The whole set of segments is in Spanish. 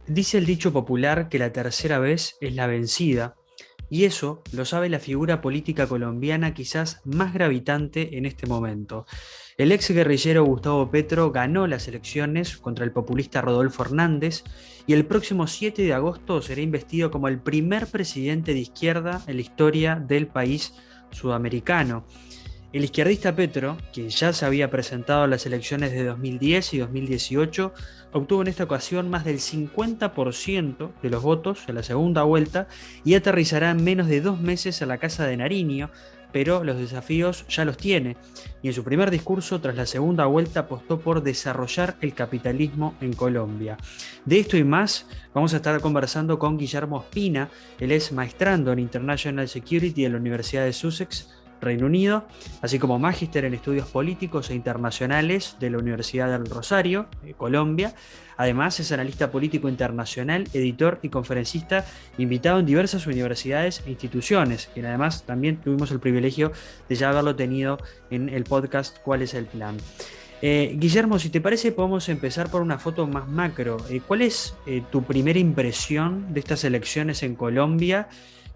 Dice el dicho popular que la tercera vez es la vencida, y eso lo sabe la figura política colombiana quizás más gravitante en este momento. El ex guerrillero Gustavo Petro ganó las elecciones contra el populista Rodolfo Hernández y el próximo 7 de agosto será investido como el primer presidente de izquierda en la historia del país sudamericano. El izquierdista Petro, que ya se había presentado a las elecciones de 2010 y 2018, obtuvo en esta ocasión más del 50% de los votos en la segunda vuelta y aterrizará en menos de 2 meses a la Casa de Nariño, pero los desafíos ya los tiene. Y en su primer discurso tras la segunda vuelta apostó por desarrollar el capitalismo en Colombia. De esto y más vamos a estar conversando con Guillermo Ospina. Él es maestrando en International Security de la Universidad de Sussex, Reino Unido, así como magíster en estudios políticos e internacionales de la Universidad del Rosario, Colombia. Además, es analista político internacional, editor y conferencista, invitado en diversas universidades e instituciones, quien además también tuvimos el privilegio de ya haberlo tenido en el podcast ¿Cuál es el plan? Guillermo, si te parece, podemos empezar por una foto más macro. ¿Cuál es tu primera impresión de estas elecciones en Colombia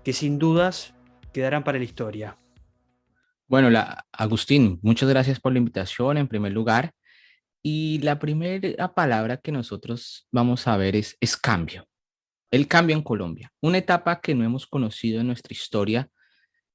que sin dudas quedarán para la historia? Bueno, Agustín, muchas gracias por la invitación en primer lugar. Y la primera palabra que nosotros vamos a ver es cambio. El cambio en Colombia, una etapa que no hemos conocido en nuestra historia,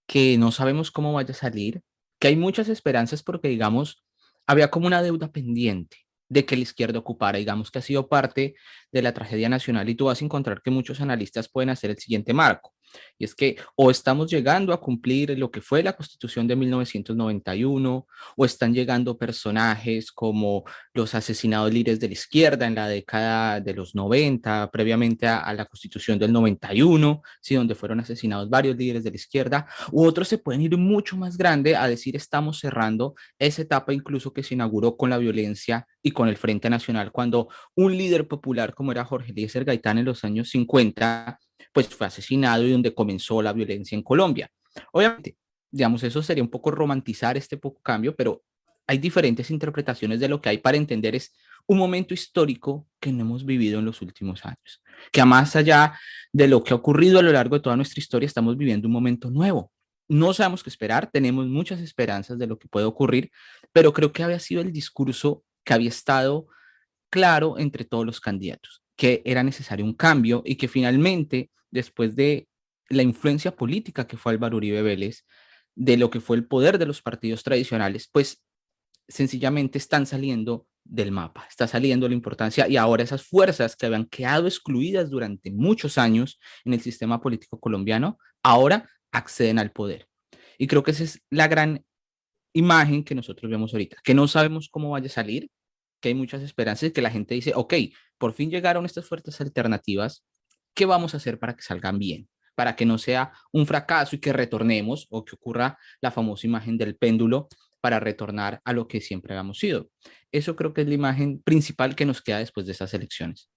que no sabemos cómo vaya a salir, que hay muchas esperanzas porque, digamos, había como una deuda pendiente de que la izquierda ocupara, digamos que ha sido parte de la tragedia nacional y tú vas a encontrar que muchos analistas pueden hacer el siguiente marco. Y es que o estamos llegando a cumplir lo que fue la Constitución de 1991, o están llegando personajes como los asesinados líderes de la izquierda en la década de los 90, previamente a la Constitución del 91, sí, donde fueron asesinados varios líderes de la izquierda, u otros se pueden ir mucho más grande a decir estamos cerrando esa etapa incluso que se inauguró con la violencia y con el Frente Nacional, cuando un líder popular como era Jorge Eliezer Gaitán en los años 50 pues fue asesinado y donde comenzó la violencia en Colombia. Obviamente, digamos, eso sería un poco romantizar este poco cambio, pero hay diferentes interpretaciones de lo que hay para entender es un momento histórico que no hemos vivido en los últimos años, que más allá de lo que ha ocurrido a lo largo de toda nuestra historia, estamos viviendo un momento nuevo. No sabemos qué esperar, tenemos muchas esperanzas de lo que puede ocurrir, pero creo que había sido el discurso que había estado claro entre todos los candidatos, que era necesario un cambio y que finalmente, después de la influencia política que fue Álvaro Uribe Vélez, de lo que fue el poder de los partidos tradicionales, pues sencillamente están saliendo del mapa, está saliendo la importancia y ahora esas fuerzas que habían quedado excluidas durante muchos años en el sistema político colombiano, ahora acceden al poder. Y creo que esa es la gran imagen que nosotros vemos ahorita, que no sabemos cómo vaya a salir, que hay muchas esperanzas y que la gente dice, ok, por fin llegaron estas fuerzas alternativas, ¿qué vamos a hacer para que salgan bien? Para que no sea un fracaso y que retornemos o que ocurra la famosa imagen del péndulo para retornar a lo que siempre habíamos sido. Eso creo que es la imagen principal que nos queda después de estas elecciones.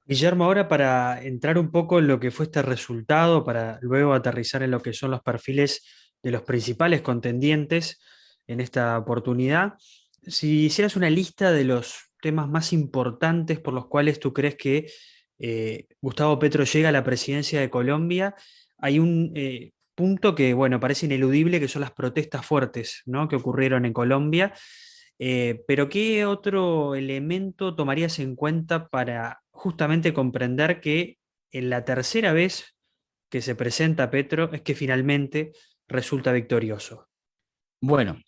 Guillermo, ahora para entrar un poco en lo que fue este resultado, para luego aterrizar en lo que son los perfiles de los principales contendientes en esta oportunidad, si hicieras una lista de los temas más importantes por los cuales tú crees que Gustavo Petro llega a la presidencia de Colombia, hay un punto que, bueno, parece ineludible, que son las protestas fuertes, ¿no?, que ocurrieron en Colombia. Pero ¿qué otro elemento tomarías en cuenta para justamente comprender que en la tercera vez que se presenta Petro es que finalmente resulta victorioso? Bueno,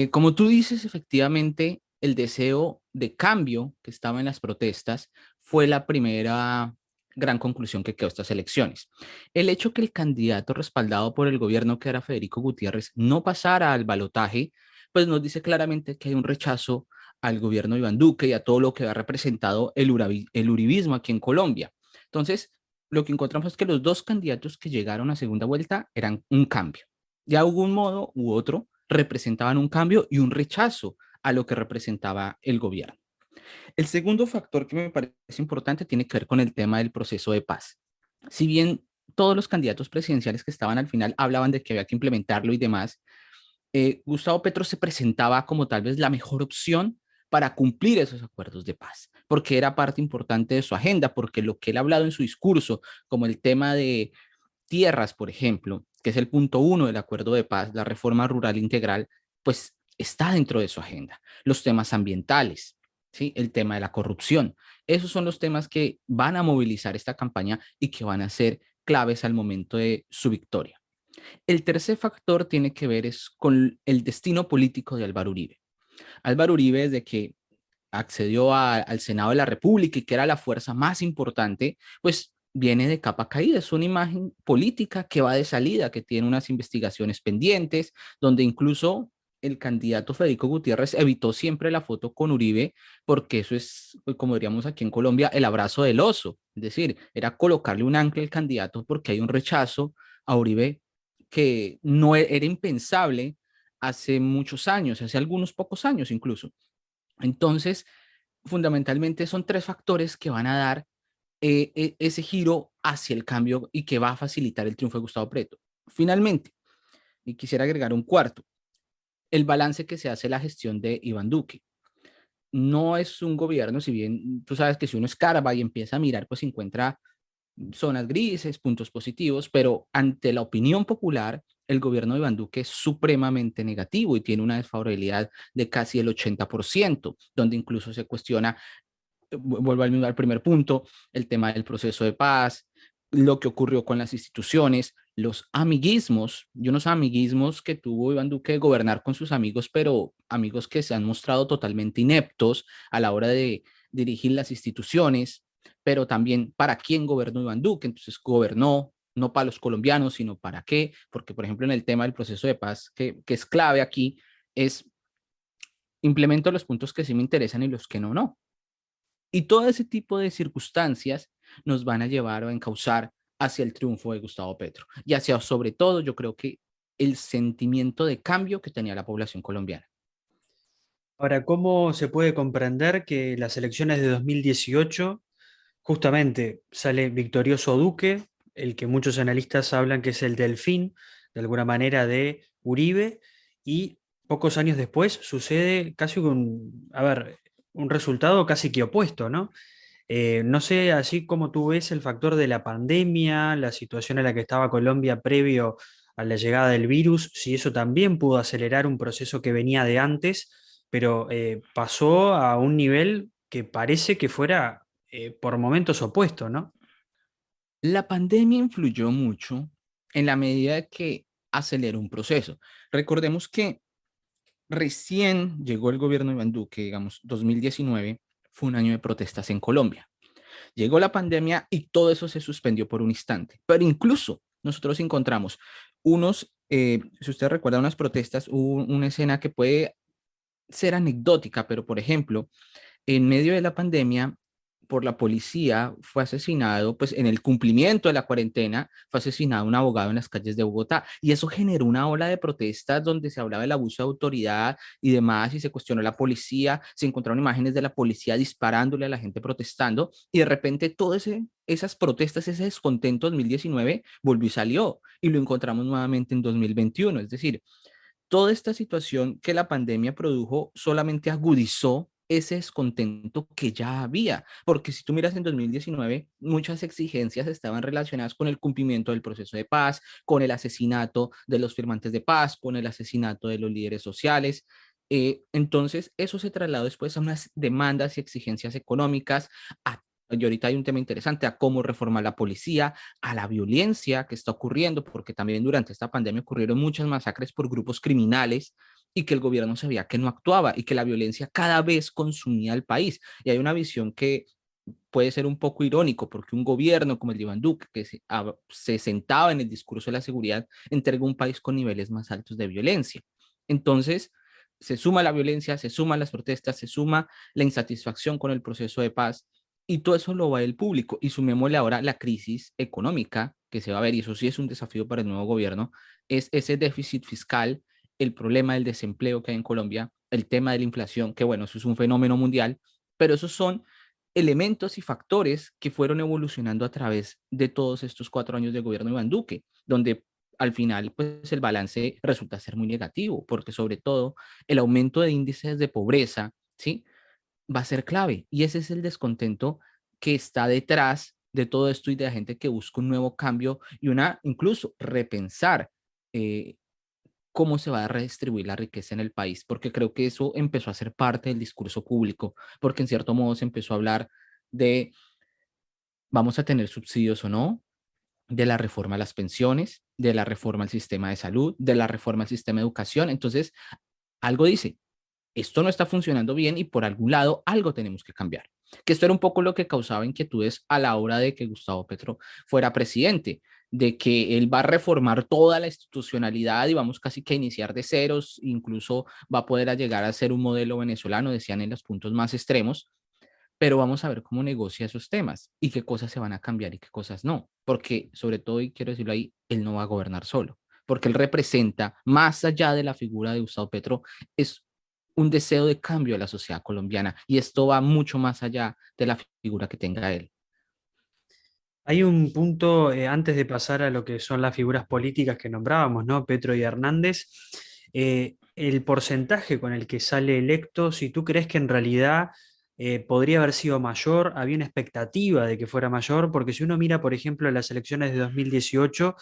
como tú dices, efectivamente, el deseo de cambio que estaba en las protestas fue la primera gran conclusión que quedó estas elecciones. El hecho que el candidato respaldado por el gobierno, que era Federico Gutiérrez, no pasara al balotaje, pues nos dice claramente que hay un rechazo al gobierno de Iván Duque y a todo lo que ha representado el uribismo aquí en Colombia. Entonces, lo que encontramos es que los dos candidatos que llegaron a segunda vuelta eran un cambio. De algún modo u otro, representaban un cambio y un rechazo a lo que representaba el gobierno. El segundo factor que me parece importante tiene que ver con el tema del proceso de paz. Si bien todos los candidatos presidenciales que estaban al final hablaban de que había que implementarlo y demás, Gustavo Petro se presentaba como tal vez la mejor opción para cumplir esos acuerdos de paz, porque era parte importante de su agenda, porque lo que él ha hablado en su discurso, como el tema de tierras, por ejemplo, que es el punto uno del acuerdo de paz, la reforma rural integral, pues está dentro de su agenda. Los temas ambientales, ¿sí? El tema de la corrupción. Esos son los temas que van a movilizar esta campaña y que van a ser claves al momento de su victoria. El tercer factor tiene que ver es con el destino político de Álvaro Uribe. Álvaro Uribe, desde que accedió al Senado de la República y que era la fuerza más importante, pues viene de capa caída. Es una imagen política que va de salida, que tiene unas investigaciones pendientes, donde incluso el candidato Federico Gutiérrez evitó siempre la foto con Uribe, porque eso es, pues, como diríamos aquí en Colombia, el abrazo del oso. Es decir, era colocarle un ancla al candidato porque hay un rechazo a Uribe que no era impensable hace muchos años, hace algunos pocos años incluso. Entonces, fundamentalmente son tres factores que van a dar ese giro hacia el cambio y que va a facilitar el triunfo de Gustavo Petro. Finalmente, y quisiera agregar un cuarto, el balance que se hace la gestión de Iván Duque. No es un gobierno, si bien tú sabes que si uno escarba y empieza a mirar, pues encuentra zonas grises, puntos positivos, pero ante la opinión popular, el gobierno de Iván Duque es supremamente negativo y tiene una desfavorabilidad de casi el 80%, donde incluso se cuestiona, vuelvo al primer punto, el tema del proceso de paz, lo que ocurrió con las instituciones, los amiguismos, y unos amiguismos que tuvo Iván Duque de gobernar con sus amigos, pero amigos que se han mostrado totalmente ineptos a la hora de dirigir las instituciones, pero también para quién gobernó Iván Duque. Entonces gobernó no para los colombianos, sino para qué, porque por ejemplo en el tema del proceso de paz, que es clave aquí, es implemento los puntos que sí me interesan y los que no, no. Y todo ese tipo de circunstancias nos van a llevar o a encauzar hacia el triunfo de Gustavo Petro y hacia, sobre todo, yo creo que el sentimiento de cambio que tenía la población colombiana. Ahora, ¿cómo se puede comprender que las elecciones de 2018 justamente sale victorioso Duque, el que muchos analistas hablan que es el delfín, de alguna manera, de Uribe, y pocos años después sucede casi un, a ver, un resultado casi que opuesto, ¿no? No sé, así como tú ves el factor de la pandemia, la situación en la que estaba Colombia previo a la llegada del virus, si eso también pudo acelerar un proceso que venía de antes, pero pasó a un nivel que parece que fuera por momentos opuesto, ¿no? La pandemia influyó mucho en la medida que aceleró un proceso. Recordemos que recién llegó el gobierno de Iván Duque, digamos, 2019 fue un año de protestas en Colombia. Llegó la pandemia y todo eso se suspendió por un instante. Pero incluso nosotros encontramos si usted recuerda unas protestas, hubo una escena que puede ser anecdótica, pero por ejemplo, en medio de la pandemia, por la policía fue asesinado, pues en el cumplimiento de la cuarentena, fue asesinado un abogado en las calles de Bogotá. Y eso generó una ola de protestas donde se hablaba del abuso de autoridad y demás, y se cuestionó la policía, se encontraron imágenes de la policía disparándole a la gente protestando, y de repente esas protestas, ese descontento 2019 volvió y salió, y lo encontramos nuevamente en 2021. Es decir, toda esta situación que la pandemia produjo solamente agudizó ese descontento que ya había, porque si tú miras en 2019, muchas exigencias estaban relacionadas con el cumplimiento del proceso de paz, con el asesinato de los firmantes de paz, con el asesinato de los líderes sociales. Entonces, eso se trasladó después a unas demandas y exigencias económicas, y ahorita hay un tema interesante, a cómo reformar la policía, a la violencia que está ocurriendo, porque también durante esta pandemia ocurrieron muchas masacres por grupos criminales y que el gobierno sabía que no actuaba y que la violencia cada vez consumía el país. Y hay una visión que puede ser un poco irónico, porque un gobierno como el de Iván Duque, que se sentaba en el discurso de la seguridad, entregó un país con niveles más altos de violencia. Entonces, se suma la violencia, se suman las protestas, se suma la insatisfacción con el proceso de paz, y todo eso lo va el público. Y sumémosle ahora la crisis económica que se va a ver, y eso sí es un desafío para el nuevo gobierno, es ese déficit fiscal, el problema del desempleo que hay en Colombia, el tema de la inflación, que bueno, eso es un fenómeno mundial, pero esos son elementos y factores que fueron evolucionando a través de todos estos 4 años de gobierno de Iván Duque, donde al final pues el balance resulta ser muy negativo, porque sobre todo el aumento de índices de pobreza, ¿sí? va a ser clave. Y ese es el descontento que está detrás de todo esto y de la gente que busca un nuevo cambio y incluso repensar eh, cómo se va a redistribuir la riqueza en el país, porque creo que eso empezó a ser parte del discurso público, porque en cierto modo se empezó a hablar de vamos a tener subsidios o no, de la reforma a las pensiones, de la reforma al sistema de salud, de la reforma al sistema de educación. Entonces, algo dice, esto no está funcionando bien y por algún lado algo tenemos que cambiar. Que esto era un poco lo que causaba inquietudes a la hora de que Gustavo Petro fuera presidente, de que él va a reformar toda la institucionalidad y vamos casi que a iniciar de ceros, incluso va a poder llegar a ser un modelo venezolano, decían en los puntos más extremos, pero vamos a ver cómo negocia esos temas y qué cosas se van a cambiar y qué cosas no, porque sobre todo, y quiero decirlo ahí, él no va a gobernar solo, porque él representa, más allá de la figura de Gustavo Petro, es un deseo de cambio a la sociedad colombiana y esto va mucho más allá de la figura que tenga él. Hay un punto, antes de pasar a lo que son las figuras políticas que nombrábamos, ¿no? Petro y Hernández, el porcentaje con el que sale electo, si tú crees que en realidad podría haber sido mayor, había una expectativa de que fuera mayor, porque si uno mira, por ejemplo, las elecciones de 2018,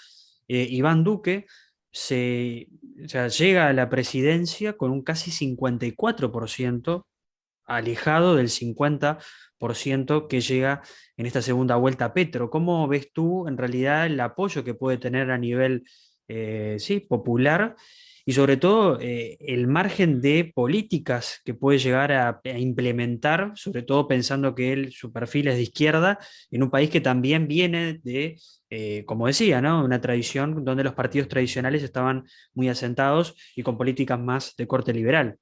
Iván Duque o sea, llega a la presidencia con un casi 54%, alejado del 50% que llega en esta segunda vuelta a Petro. ¿Cómo ves tú en realidad el apoyo que puede tener a nivel sí, popular y sobre todo el margen de políticas que puede llegar a implementar, sobre todo pensando que él, su perfil es de izquierda, en un país que también viene de, como decía, ¿no? Una tradición donde los partidos tradicionales estaban muy asentados y con políticas más de corte liberal?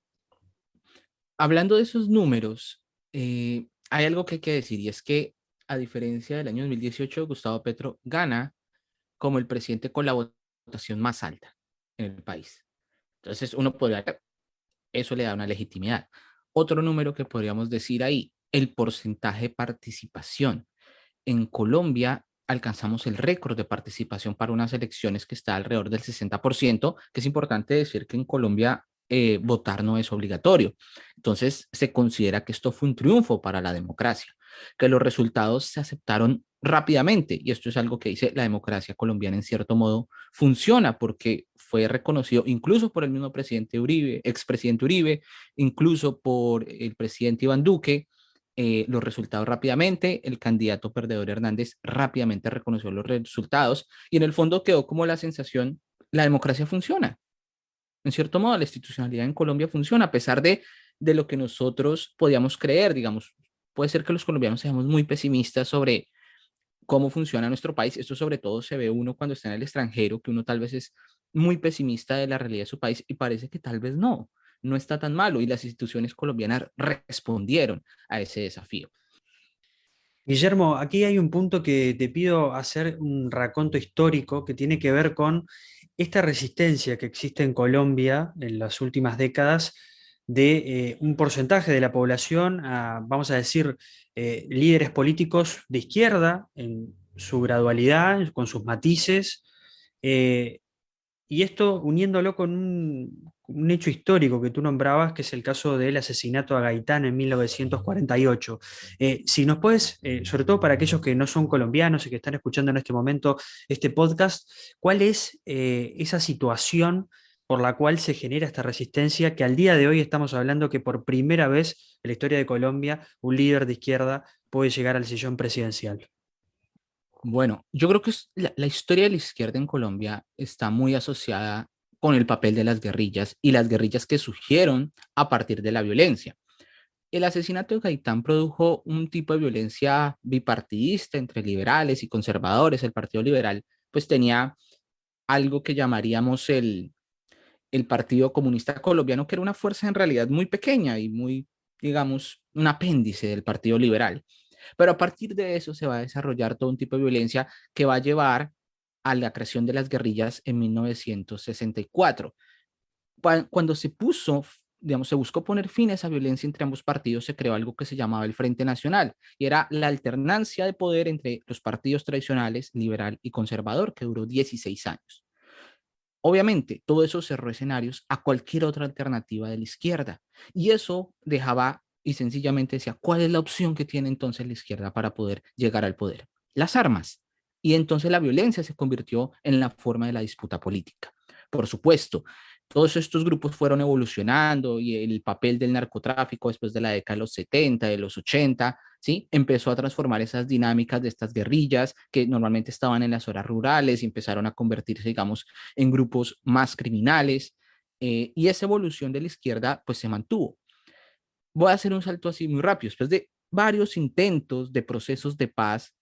Hablando de esos números, hay algo que hay que decir y es que a diferencia del año 2018, Gustavo Petro gana como el presidente con la votación más alta en el país. Entonces uno podría, eso le da una legitimidad. Otro número que podríamos decir ahí, el porcentaje de participación. En Colombia alcanzamos el récord de participación para unas elecciones que está alrededor del 60%, que es importante decir que en Colombia votar no es obligatorio. Entonces se considera que esto fue un triunfo para la democracia, que los resultados se aceptaron rápidamente y esto es algo que dice la democracia colombiana en cierto modo funciona porque fue reconocido incluso por el mismo presidente Uribe, expresidente Uribe, incluso por el presidente Iván Duque, los resultados rápidamente, el candidato perdedor Hernández rápidamente reconoció los resultados y en el fondo quedó como la sensación, la democracia funciona. En cierto modo, la institucionalidad en Colombia funciona a pesar de lo que nosotros podíamos creer, digamos, puede ser que los colombianos seamos muy pesimistas sobre cómo funciona nuestro país. Esto sobre todo se ve uno cuando está en el extranjero, que uno tal vez es muy pesimista de la realidad de su país y parece que tal vez no está tan malo y las instituciones colombianas respondieron a ese desafío. Guillermo, aquí hay un punto que te pido hacer un raconto histórico que tiene que ver con esta resistencia que existe en Colombia en las últimas décadas de un porcentaje de la población a, vamos a decir, líderes políticos de izquierda en su gradualidad, con sus matices, eh, y esto uniéndolo con un hecho histórico que tú nombrabas, que es el caso del asesinato a Gaitán en 1948. Si nos puedes, sobre todo para aquellos que no son colombianos y que están escuchando en este momento este podcast, ¿cuál es esa situación por la cual se genera esta resistencia que al día de hoy estamos hablando que por primera vez en la historia de Colombia un líder de izquierda puede llegar al sillón presidencial? Bueno, yo creo que la historia de la izquierda en Colombia está muy asociada con el papel de las guerrillas y las guerrillas que surgieron a partir de la violencia. El asesinato de Gaitán produjo un tipo de violencia bipartidista entre liberales y conservadores. El Partido Liberal pues tenía algo que llamaríamos el Partido Comunista Colombiano, que era una fuerza en realidad muy pequeña y muy, digamos, un apéndice del Partido Liberal. Pero a partir de eso se va a desarrollar todo un tipo de violencia que va a llevar a la creación de las guerrillas en 1964. Cuando se puso, digamos, se buscó poner fin a esa violencia entre ambos partidos, se creó algo que se llamaba el Frente Nacional y era la alternancia de poder entre los partidos tradicionales, liberal y conservador, que duró 16 años. Obviamente, todo eso cerró escenarios a cualquier otra alternativa de la izquierda y eso dejaba y sencillamente decía, ¿cuál es la opción que tiene entonces la izquierda para poder llegar al poder? Las armas. Y entonces la violencia se convirtió en la forma de la disputa política. Por supuesto, todos estos grupos fueron evolucionando y el papel del narcotráfico después de la década de los 70, de los 80, ¿sí? Empezó a transformar esas dinámicas de estas guerrillas que normalmente estaban en las zonas rurales y empezaron a convertirse, digamos, en grupos más criminales. Y esa evolución de la izquierda, pues se mantuvo. Voy a hacer un salto así muy rápido. Después de varios intentos de procesos de paz,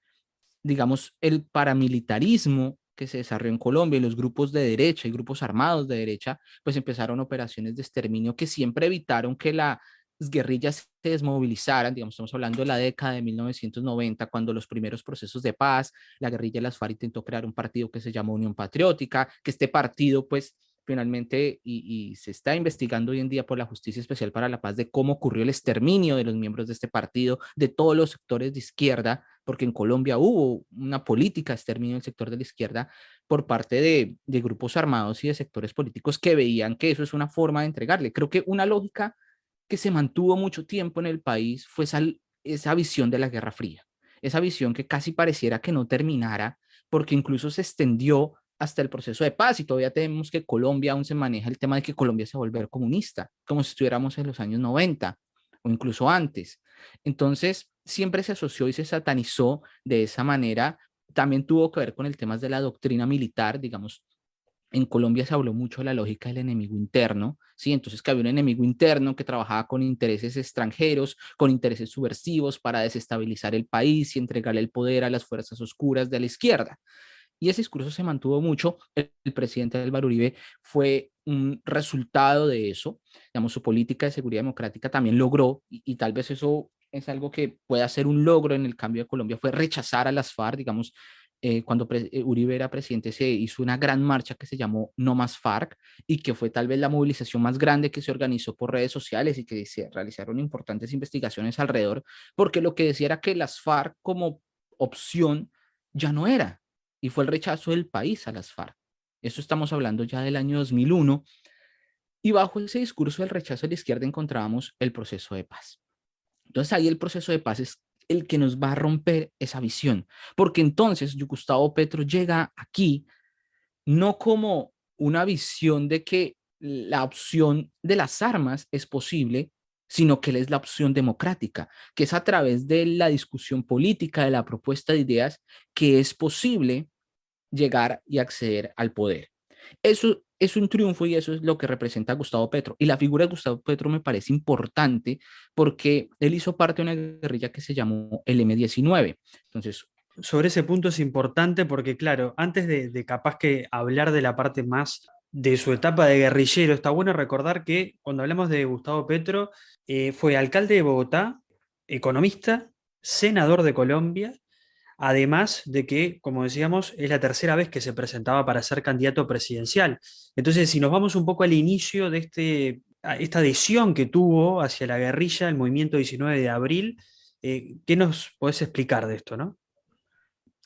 digamos, el paramilitarismo que se desarrolló en Colombia y los grupos de derecha y grupos armados de derecha, pues empezaron operaciones de exterminio que siempre evitaron que las guerrillas se desmovilizaran. Digamos, estamos hablando de la década de 1990, cuando los primeros procesos de paz, la guerrilla de las FARC intentó crear un partido que se llamó Unión Patriótica, que este partido, pues, finalmente, y se está investigando hoy en día por la Justicia Especial para la Paz de cómo ocurrió el exterminio de los miembros de este partido, de todos los sectores de izquierda, porque en Colombia hubo una política de exterminio del sector de la izquierda por parte de grupos armados y de sectores políticos que veían que eso es una forma de entregarle. Creo que una lógica que se mantuvo mucho tiempo en el país fue esa visión de la Guerra Fría, esa visión que casi pareciera que no terminara, porque incluso se extendió hasta el proceso de paz y todavía tenemos que Colombia aún se maneja el tema de que Colombia se va a volver comunista, como si estuviéramos en los años 90 o incluso antes. Entonces, siempre se asoció y se satanizó de esa manera. También tuvo que ver con el tema de la doctrina militar, digamos, en Colombia se habló mucho de la lógica del enemigo interno, ¿sí? Entonces que había un enemigo interno que trabajaba con intereses extranjeros, con intereses subversivos para desestabilizar el país y entregarle el poder a las fuerzas oscuras de la izquierda. Y ese discurso se mantuvo mucho. El presidente Álvaro Uribe fue un resultado de eso. Digamos, su política de seguridad democrática también logró, y tal vez eso es algo que pueda ser un logro en el cambio de Colombia, fue rechazar a las FARC, digamos, cuando Uribe era presidente se hizo una gran marcha que se llamó No Más FARC y que fue tal vez la movilización más grande que se organizó por redes sociales y que se realizaron importantes investigaciones alrededor, porque lo que decía era que las FARC como opción ya no era, y fue el rechazo del país a las FARC. Eso estamos hablando ya del año 2001, y bajo ese discurso del rechazo de la izquierda encontrábamos el proceso de paz. Entonces ahí el proceso de paz es el que nos va a romper esa visión, porque entonces Gustavo Petro llega aquí no como una visión de que la opción de las armas es posible, sino que él es la opción democrática, que es a través de la discusión política, de la propuesta de ideas, que es posible llegar y acceder al poder. Eso es un triunfo y eso es lo que representa a Gustavo Petro. Y la figura de Gustavo Petro me parece importante porque él hizo parte de una guerrilla que se llamó el M-19. Entonces, Sobre ese punto es importante porque, claro, antes de capaz que hablar de la parte más de su etapa de guerrillero, está bueno recordar que cuando hablamos de Gustavo Petro, fue alcalde de Bogotá, economista, senador de Colombia, además de que, como decíamos, es la tercera vez que se presentaba para ser candidato presidencial. Entonces, si nos vamos un poco al inicio de esta adhesión que tuvo hacia la guerrilla, el movimiento 19 de abril, ¿qué nos podés explicar de esto, no?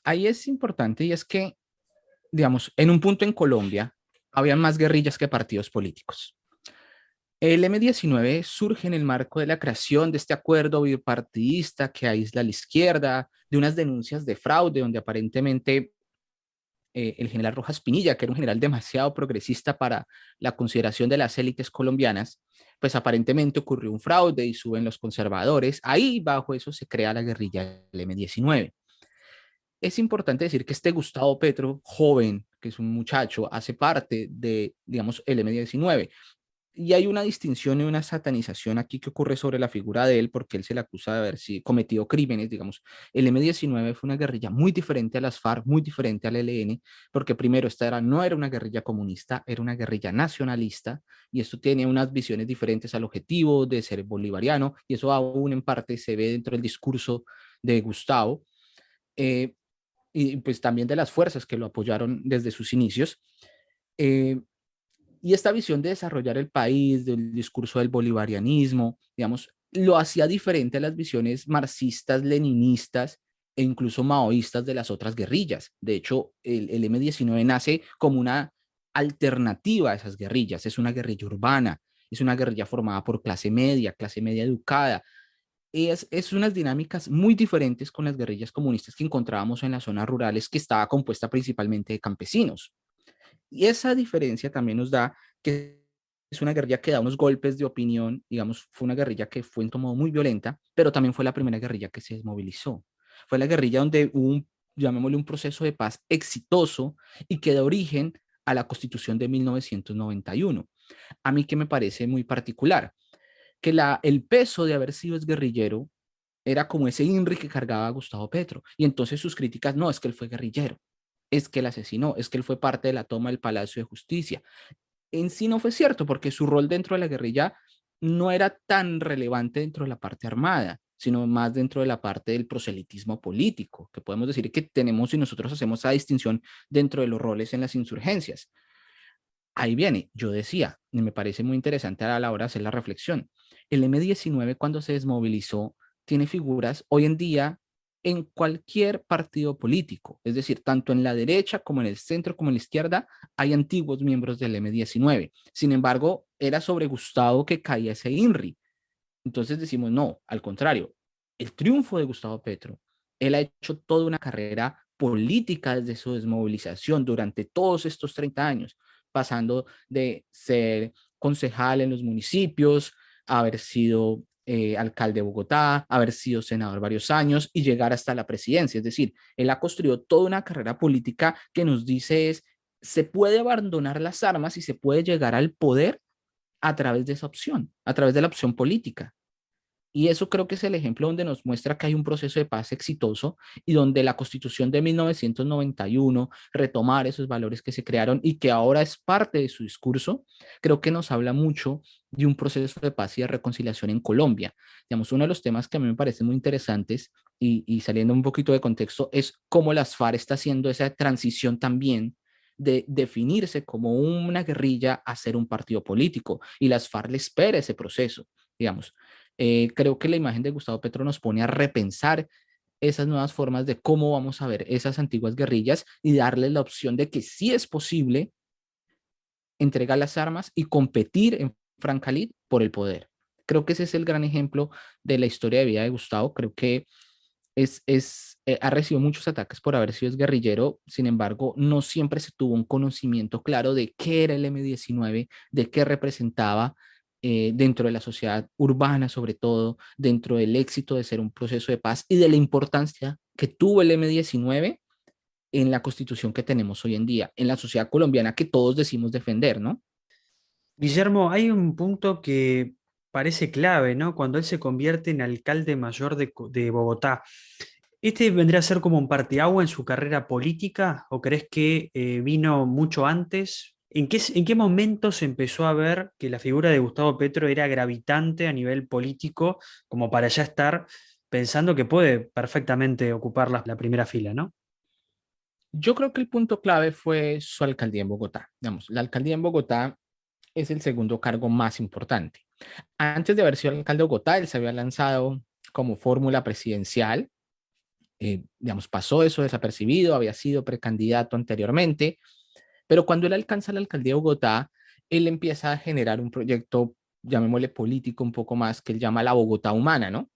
ahí es importante y es que, digamos, en un punto en Colombia había más guerrillas que partidos políticos. El M-19 surge en el marco de la creación de este acuerdo bipartidista que aísla a la izquierda, de unas denuncias de fraude donde aparentemente el general Rojas Pinilla, que era un general demasiado progresista para la consideración de las élites colombianas, pues aparentemente ocurrió un fraude y suben los conservadores. Ahí bajo eso se crea la guerrilla del M-19. Es importante decir que este Gustavo Petro, joven, que es un muchacho, hace parte de, digamos, el M-19. Y hay una distinción y una satanización aquí que ocurre sobre la figura de él, porque él se le acusa de haber cometido crímenes, digamos. El M-19 fue una guerrilla muy diferente a las FARC, muy diferente al ELN, porque primero no era una guerrilla comunista, era una guerrilla nacionalista, y esto tiene unas visiones diferentes al objetivo de ser bolivariano, y eso aún en parte se ve dentro del discurso de Gustavo. Eh, y pues también de las fuerzas que lo apoyaron desde sus inicios. Eh, y esta visión de desarrollar el país, del discurso del bolivarianismo, digamos, lo hacía diferente a las visiones marxistas, leninistas e incluso maoístas de las otras guerrillas. De hecho, el M-19 nace como una alternativa a esas guerrillas. Es una guerrilla urbana, es una guerrilla formada por clase media educada, es unas dinámicas muy diferentes con las guerrillas comunistas que encontrábamos en las zonas rurales, que estaba compuesta principalmente de campesinos. Y esa diferencia también nos da que es una guerrilla que da unos golpes de opinión, digamos, fue una guerrilla que fue en un modo muy violenta, pero también fue la primera guerrilla que se desmovilizó. Fue la guerrilla donde hubo un, llamémosle, un proceso de paz exitoso y que da origen a la Constitución de 1991. A mí que me parece muy particular, que el peso de haber sido exguerrillero era como ese INRI que cargaba a Gustavo Petro. Y entonces sus críticas, no, es que él fue guerrillero, es que él asesinó, es que él fue parte de la toma del Palacio de Justicia. En sí no fue cierto, porque su rol dentro de la guerrilla no era tan relevante dentro de la parte armada, sino más dentro de la parte del proselitismo político, que podemos decir que tenemos y nosotros hacemos esa distinción dentro de los roles en las insurgencias. Ahí viene, yo decía, y me parece muy interesante a la hora de hacer la reflexión, el M-19 cuando se desmovilizó tiene figuras hoy en día en cualquier partido político, es decir, tanto en la derecha como en el centro como en la izquierda, hay antiguos miembros del M-19. Sin embargo, era sobre Gustavo que caía ese INRI. Entonces decimos, no, al contrario, el triunfo de Gustavo Petro, él ha hecho toda una carrera política desde su desmovilización durante todos estos 30 años, pasando de ser concejal en los municipios, a haber sido alcalde de Bogotá, haber sido senador varios años y llegar hasta la presidencia. Es decir, él ha construido toda una carrera política que nos dice es, se puede abandonar las armas y se puede llegar al poder a través de esa opción, a través de la opción política. Y eso creo que es el ejemplo donde nos muestra que hay un proceso de paz exitoso y donde la Constitución de 1991, retomar esos valores que se crearon y que ahora es parte de su discurso, creo que nos habla mucho de un proceso de paz y de reconciliación en Colombia. Digamos, uno de los temas que a mí me parecen muy interesantes y saliendo un poquito de contexto es cómo las FARC está haciendo esa transición también de definirse como una guerrilla a ser un partido político y las FARC le espera ese proceso, digamos. Creo que la imagen de Gustavo Petro nos pone a repensar esas nuevas formas de cómo vamos a ver esas antiguas guerrillas y darle la opción de que sí es posible entregar las armas y competir en Francalid por el poder. Creo que ese es el gran ejemplo de la historia de vida de Gustavo. Creo que ha recibido muchos ataques por haber sido guerrillero, sin embargo, no siempre se tuvo un conocimiento claro de qué era el M-19, de qué representaba dentro de la sociedad urbana, sobre todo, dentro del éxito de ser un proceso de paz y de la importancia que tuvo el M-19 en la constitución que tenemos hoy en día, en la sociedad colombiana que todos decimos defender, ¿no? Guillermo, hay un punto que parece clave, ¿no? Cuando él se convierte en alcalde mayor de Bogotá. ¿Este vendría a ser como un parteagua en su carrera política o crees que vino mucho antes? ¿En qué momento se empezó a ver que la figura de Gustavo Petro era gravitante a nivel político como para ya estar pensando que puede perfectamente ocupar la primera fila, ¿no? Yo creo que el punto clave fue su alcaldía en Bogotá. Digamos, la alcaldía en Bogotá es el segundo cargo más importante. Antes de haber sido alcalde de Bogotá, él se había lanzado como fórmula presidencial, digamos, pasó eso desapercibido, había sido precandidato anteriormente, pero cuando él alcanza la alcaldía de Bogotá, él empieza a generar un proyecto, llamémosle político un poco más, que él llama la Bogotá humana, ¿no?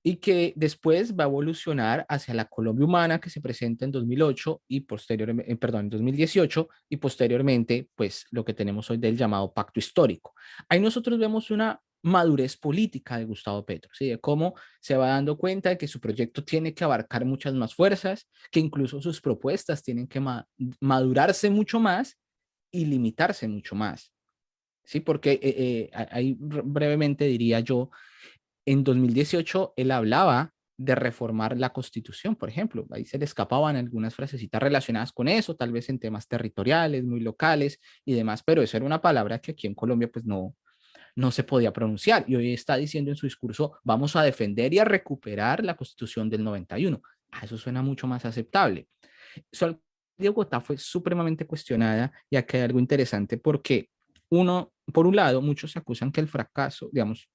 Y que después va a evolucionar hacia la Colombia humana que se presenta en 2008 y posteriormente, perdón, en 2018 y posteriormente, pues lo que tenemos hoy del llamado pacto histórico. Ahí nosotros vemos una madurez política de Gustavo Petro, ¿sí? De cómo se va dando cuenta de que su proyecto tiene que abarcar muchas más fuerzas, que incluso sus propuestas tienen que madurarse mucho más y limitarse mucho más, ¿sí? Porque ahí brevemente diría yo, en 2018 él hablaba de reformar la constitución, por ejemplo. Ahí se le escapaban algunas frasecitas relacionadas con eso, tal vez en temas territoriales, muy locales y demás, pero eso era una palabra que aquí en Colombia pues no se podía pronunciar. Y hoy está diciendo en su discurso, vamos a defender y a recuperar la constitución del 91. Eso suena mucho más aceptable. Sol de Bogotá fue supremamente cuestionada y aquí hay algo interesante porque por un lado, muchos acusan que el fracaso, digamos,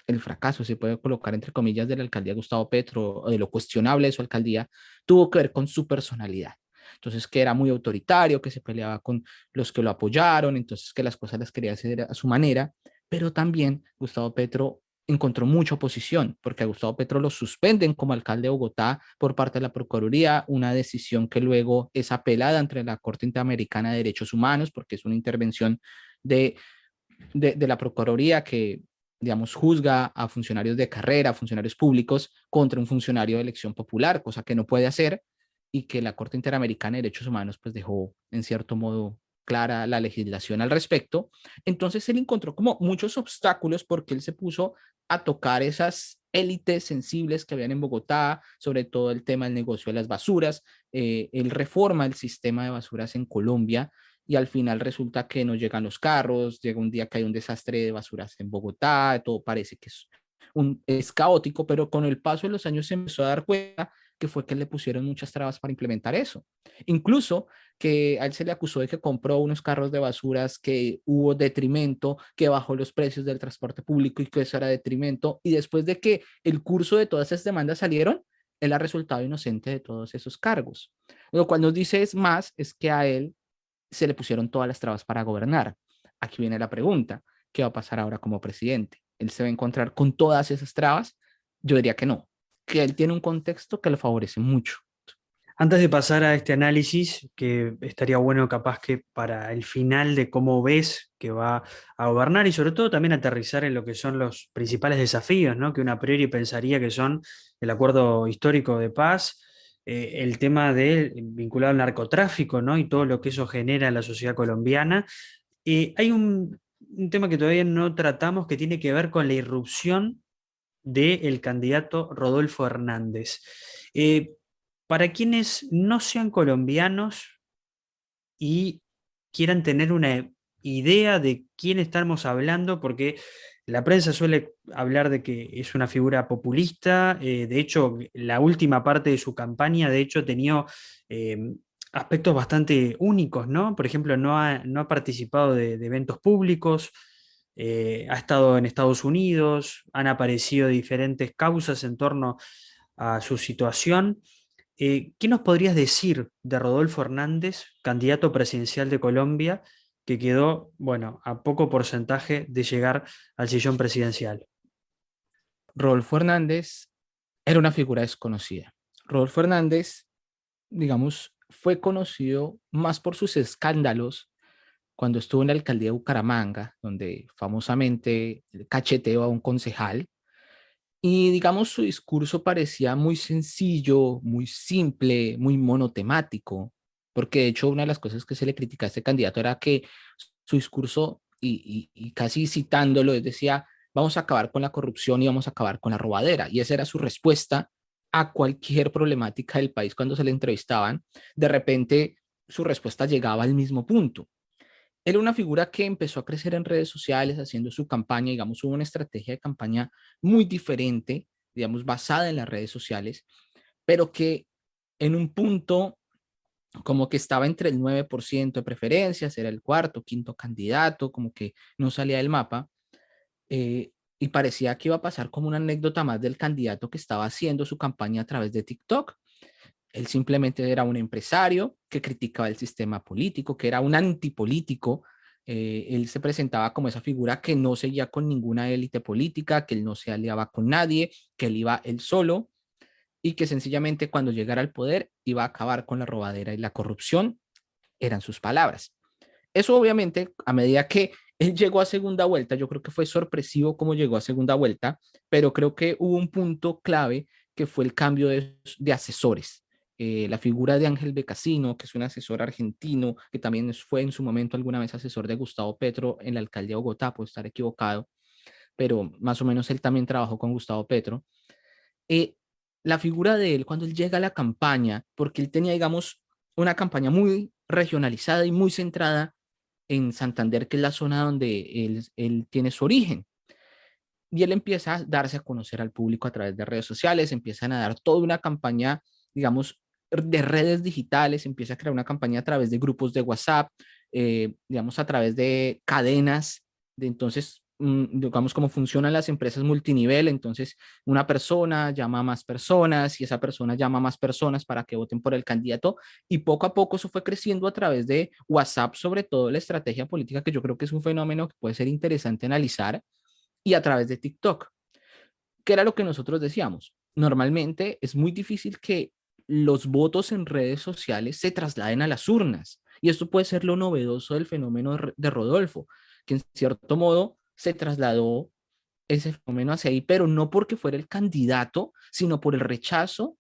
el fracaso se puede colocar entre comillas de la alcaldía Gustavo Petro o de lo cuestionable de su alcaldía, tuvo que ver con su personalidad. Entonces, que era muy autoritario, que se peleaba con los que lo apoyaron, entonces que las cosas las quería hacer a su manera, pero también Gustavo Petro encontró mucha oposición, porque a Gustavo Petro lo suspenden como alcalde de Bogotá por parte de la Procuraduría, una decisión que luego es apelada ante la Corte Interamericana de Derechos Humanos, porque es una intervención de, de la Procuraduría que, digamos, juzga a funcionarios de carrera, a funcionarios públicos, contra un funcionario de elección popular, cosa que no puede hacer, y que la Corte Interamericana de Derechos Humanos pues dejó en cierto modo clara la legislación al respecto. Entonces él encontró como muchos obstáculos porque él se puso a tocar esas élites sensibles que habían en Bogotá, sobre todo el tema del negocio de las basuras. Él reforma el sistema de basuras en Colombia y al final resulta que no llegan los carros, llega un día que hay un desastre de basuras en Bogotá, todo parece que es caótico, pero con el paso de los años se empezó a dar cuenta que fue que le pusieron muchas trabas para implementar eso. Incluso que a él se le acusó de que compró unos carros de basuras, que hubo detrimento, que bajó los precios del transporte público y que eso era detrimento. Y después de que el curso de todas esas demandas salieron, él ha resultado inocente de todos esos cargos. Lo cual nos dice es más, es que a él se le pusieron todas las trabas para gobernar. Aquí viene la pregunta, ¿qué va a pasar ahora como presidente? ¿Él se va a encontrar con todas esas trabas? Yo diría que no, que él tiene un contexto que lo favorece mucho. Antes de pasar a este análisis, que estaría bueno capaz que para el final de cómo ves que va a gobernar y sobre todo también aterrizar en lo que son los principales desafíos, ¿no? Que uno a priori pensaría que son el acuerdo histórico de paz, el tema vinculado al narcotráfico, ¿no? Y todo lo que eso genera en la sociedad colombiana. Hay un tema que todavía no tratamos que tiene que ver con la irrupción del candidato Rodolfo Hernández. Para quienes no sean colombianos y quieran tener una idea de quién estamos hablando, porque la prensa suele hablar de que es una figura populista, de hecho, la última parte de su campaña, de hecho, tenía eh, aspectos bastante únicos, ¿no? Por ejemplo, no ha participado de eventos públicos, ha estado en Estados Unidos, han aparecido diferentes causas en torno a su situación. ¿Qué nos podrías decir de Rodolfo Hernández, candidato presidencial de Colombia, que quedó, bueno, a poco porcentaje de llegar al sillón presidencial? Rodolfo Hernández era una figura desconocida. Rodolfo Hernández, digamos, fue conocido más por sus escándalos cuando estuvo en la alcaldía de Bucaramanga, donde famosamente cacheteó a un concejal. Y digamos, su discurso parecía muy sencillo, muy simple, muy monotemático, porque de hecho una de las cosas que se le critica a este candidato era que su discurso, y casi citándolo, decía, vamos a acabar con la corrupción y vamos a acabar con la robadera. Y esa era su respuesta a cualquier problemática del país cuando se le entrevistaban. De repente, su respuesta llegaba al mismo punto. Era una figura que empezó a crecer en redes sociales haciendo su campaña, digamos, hubo una estrategia de campaña muy diferente, digamos, basada en las redes sociales, pero que en un punto como que estaba entre el 9% de preferencias, era el cuarto, quinto candidato, como que no salía del mapa, y parecía que iba a pasar como una anécdota más del candidato que estaba haciendo su campaña a través de TikTok. Él simplemente era un empresario que criticaba el sistema político, que era un antipolítico. Él se presentaba como esa figura que no seguía con ninguna élite política, que él no se aliaba con nadie, que él iba él solo y que sencillamente cuando llegara al poder iba a acabar con la robadera y la corrupción, eran sus palabras. Eso obviamente a medida que él llegó a segunda vuelta, yo creo que fue sorpresivo cómo llegó a segunda vuelta, pero creo que hubo un punto clave que fue el cambio de asesores. La figura de Ángel Becasino, que es un asesor argentino, que también fue en su momento alguna vez asesor de Gustavo Petro en la alcaldía de Bogotá, puedo estar equivocado, pero más o menos él también trabajó con Gustavo Petro. Eh, la figura de él cuando él llega a la campaña, porque él tenía, digamos, una campaña muy regionalizada y muy centrada en Santander, que es la zona donde él tiene su origen. Y él empieza a darse a conocer al público a través de redes sociales, empiezan a dar toda una campaña, digamos, de redes digitales, empieza a crear una campaña a través de grupos de WhatsApp, digamos, a través de cadenas, de entonces, digamos, cómo funcionan las empresas multinivel, entonces una persona llama a más personas y esa persona llama a más personas para que voten por el candidato y poco a poco eso fue creciendo a través de WhatsApp, sobre todo la estrategia política, que yo creo que es un fenómeno que puede ser interesante analizar y a través de TikTok. ¿Qué era lo que nosotros decíamos? Normalmente es muy difícil que los votos en redes sociales se trasladen a las urnas. Y esto puede ser lo novedoso del fenómeno de Rodolfo, que en cierto modo se trasladó ese fenómeno hacia ahí, pero no porque fuera el candidato, sino por el rechazo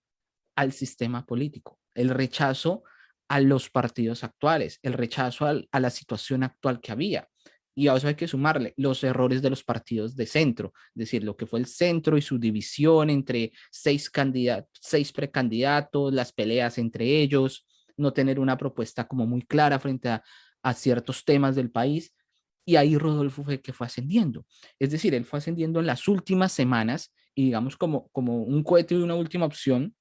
al sistema político, el rechazo a los partidos actuales, el rechazo a la situación actual que había. Y a eso hay que sumarle los errores de los partidos de centro, es decir, lo que fue el centro y su división entre seis precandidatos, las peleas entre ellos, no tener una propuesta como muy clara frente a ciertos temas del país. Y ahí Rodolfo fue que fue ascendiendo. Es decir, él fue ascendiendo en las últimas semanas y digamos como un cohete y una última opción,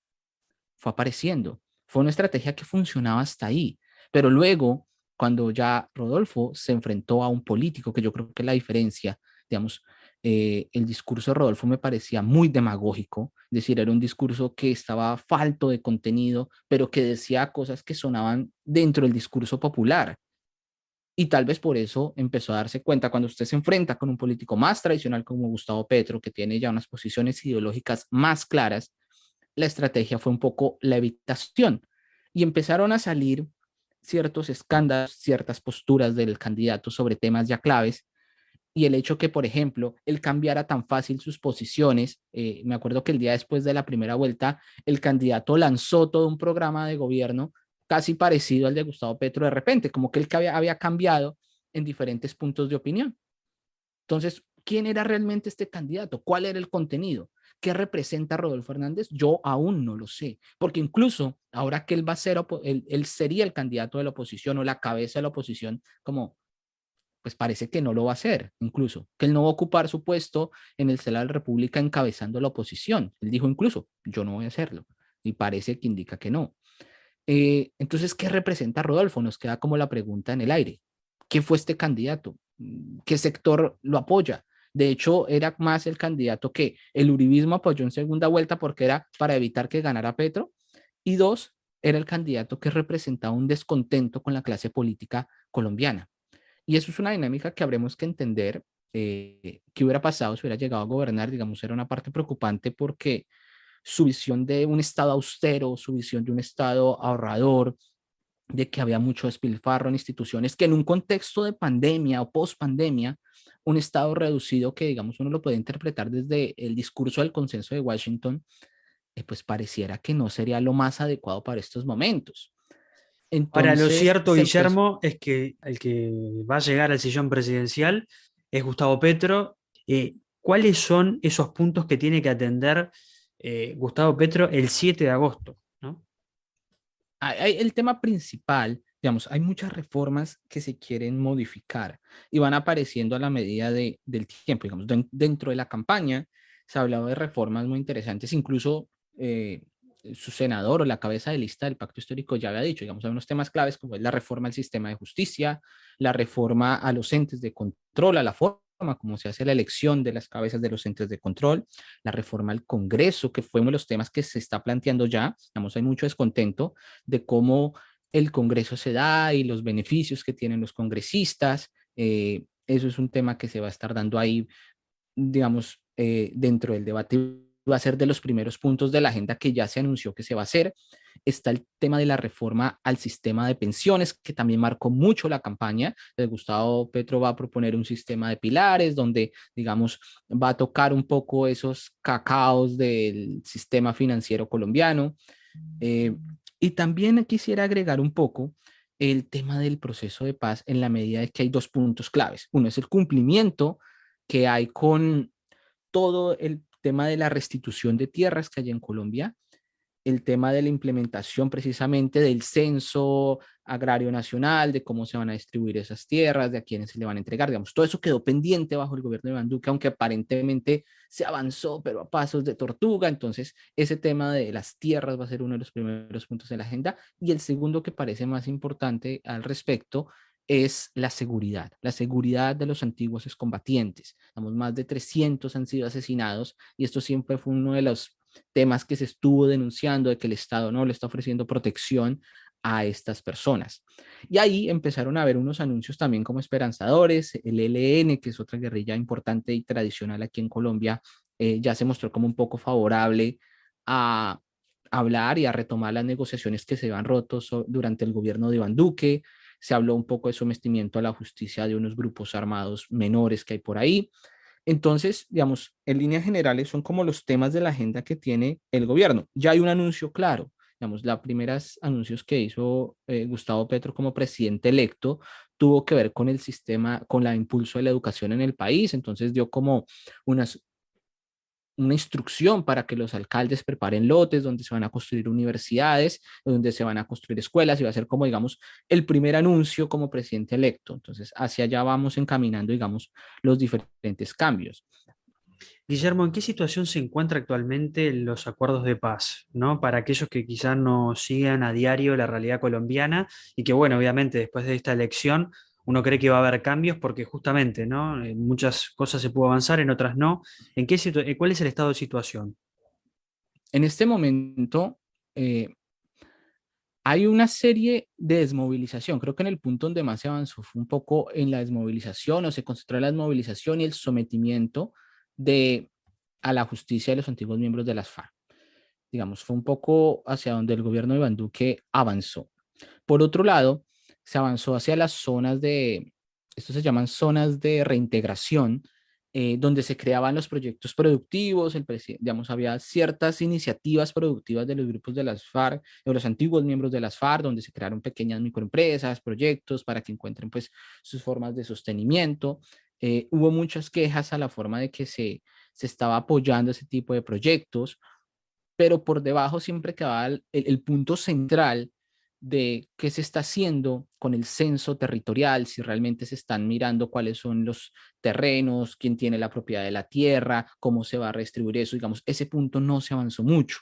fue apareciendo. Fue una estrategia que funcionaba hasta ahí. Pero luego, cuando ya Rodolfo se enfrentó a un político, que yo creo que la diferencia, digamos, el discurso de Rodolfo me parecía muy demagógico, es decir, era un discurso que estaba falto de contenido, pero que decía cosas que sonaban dentro del discurso popular. Y tal vez por eso empezó a darse cuenta cuando usted se enfrenta con un político más tradicional como Gustavo Petro, que tiene ya unas posiciones ideológicas más claras, la estrategia fue un poco la evitación y empezaron a salir ciertos escándalos, ciertas posturas del candidato sobre temas ya claves y el hecho que, por ejemplo, él cambiara tan fácil sus posiciones. Me acuerdo que el día después de la primera vuelta, el candidato lanzó todo un programa de gobierno casi parecido al de Gustavo Petro de repente, como que él había cambiado en diferentes puntos de opinión. Entonces, ¿quién era realmente este candidato? ¿Cuál era el contenido? ¿Qué representa Rodolfo Hernández? Yo aún no lo sé, porque incluso ahora que él va a ser, él sería el candidato de la oposición o la cabeza de la oposición, como pues parece que no lo va a hacer, incluso, que él no va a ocupar su puesto en el Senado de la República encabezando la oposición. Él dijo incluso, yo no voy a hacerlo, y parece que indica que no. Entonces, ¿qué representa Rodolfo? Nos queda como la pregunta en el aire. ¿Qué fue este candidato? ¿Qué sector lo apoya? De hecho, era más el candidato que el uribismo apoyó en segunda vuelta porque era para evitar que ganara Petro. Y dos, era el candidato que representaba un descontento con la clase política colombiana. Y eso es una dinámica que habremos que entender. ¿Qué hubiera pasado si hubiera llegado a gobernar? Digamos, era una parte preocupante porque su visión de un Estado austero, su visión de un Estado ahorrador, de que había mucho despilfarro en instituciones, que en un contexto de pandemia o post-pandemia, un Estado reducido que, digamos, uno lo puede interpretar desde el discurso del consenso de Washington, pues pareciera que no sería lo más adecuado para estos momentos. Ahora, lo Entonces cierto, se empezó. Guillermo, es que el que va a llegar al sillón presidencial es Gustavo Petro. ¿Cuáles son esos puntos que tiene que atender Gustavo Petro el 7 de agosto? ¿No? El tema principal, digamos, hay muchas reformas que se quieren modificar y van apareciendo a la medida del tiempo. Digamos, dentro de la campaña se ha hablado de reformas muy interesantes, incluso su senador o la cabeza de lista del pacto histórico ya había dicho, digamos, hay unos temas claves como es la reforma al sistema de justicia, la reforma a los entes de control, a la forma como se hace la elección de las cabezas de los entes de control, la reforma al Congreso, que fue uno de los temas que se está planteando ya. Digamos, hay mucho descontento de cómo el Congreso se da y los beneficios que tienen los congresistas. Eso es un tema que se va a estar dando ahí, digamos, dentro del debate. Va a ser de los primeros puntos de la agenda que ya se anunció que se va a hacer. Está el tema de la reforma al sistema de pensiones, que también marcó mucho la campaña. Gustavo Petro va a proponer un sistema de pilares donde, digamos, va a tocar un poco esos cacaos del sistema financiero colombiano. Eh, y también quisiera agregar un poco el tema del proceso de paz en la medida de que hay dos puntos claves. Uno es el cumplimiento que hay con todo el tema de la restitución de tierras que hay en Colombia, el tema de la implementación precisamente del censo agrario nacional, de cómo se van a distribuir esas tierras, de a quiénes se le van a entregar, digamos, todo eso quedó pendiente bajo el gobierno de Iván Duque, aunque aparentemente se avanzó, pero a pasos de tortuga. Entonces, ese tema de las tierras va a ser uno de los primeros puntos de la agenda. Y el segundo que parece más importante al respecto es la seguridad de los antiguos excombatientes. Digamos, más de 300 han sido asesinados y esto siempre fue uno de los temas que se estuvo denunciando de que el Estado no le está ofreciendo protección a estas personas. Y ahí empezaron a haber unos anuncios también como esperanzadores, el ELN, que es otra guerrilla importante y tradicional aquí en Colombia, ya se mostró como un poco favorable a hablar y a retomar las negociaciones que se habían roto durante el gobierno de Iván Duque. Se habló un poco de sometimiento a la justicia de unos grupos armados menores que hay por ahí. Entonces, digamos, en líneas generales son como los temas de la agenda que tiene el gobierno. Ya hay un anuncio claro. Digamos, los primeros anuncios que hizo Gustavo Petro como presidente electo tuvo que ver con el sistema, con el impulso de la educación en el país. Entonces dio como unas una instrucción para que los alcaldes preparen lotes donde se van a construir universidades, donde se van a construir escuelas, y va a ser como, digamos, el primer anuncio como presidente electo. Entonces, hacia allá vamos encaminando, digamos, los diferentes cambios. Guillermo, ¿en qué situación se encuentra actualmente los acuerdos de paz, ¿no? Para aquellos que quizás no sigan a diario la realidad colombiana y que, bueno, obviamente después de esta elección uno cree que va a haber cambios porque justamente, ¿no? En muchas cosas se puede avanzar, en otras no. ¿Cuál es el estado de situación? En este momento, eh, hay una serie de desmovilización. Creo que en el punto donde más se avanzó fue un poco en la desmovilización, o se concentró en la desmovilización y el sometimiento de, a la justicia de los antiguos miembros de las FARC. Digamos, fue un poco hacia donde el gobierno de Iván Duque avanzó. Por otro lado, se avanzó hacia las zonas de, esto se llaman zonas de reintegración, donde se creaban los proyectos productivos. Digamos, había ciertas iniciativas productivas de los grupos de las FARC, de los antiguos miembros de las FARC, donde se crearon pequeñas microempresas, proyectos para que encuentren pues sus formas de sostenimiento. Hubo muchas quejas a la forma de que se estaba apoyando ese tipo de proyectos, pero por debajo siempre quedaba el punto central de qué se está haciendo con el censo territorial, si realmente se están mirando cuáles son los terrenos, quién tiene la propiedad de la tierra, cómo se va a redistribuir eso. Digamos, ese punto no se avanzó mucho.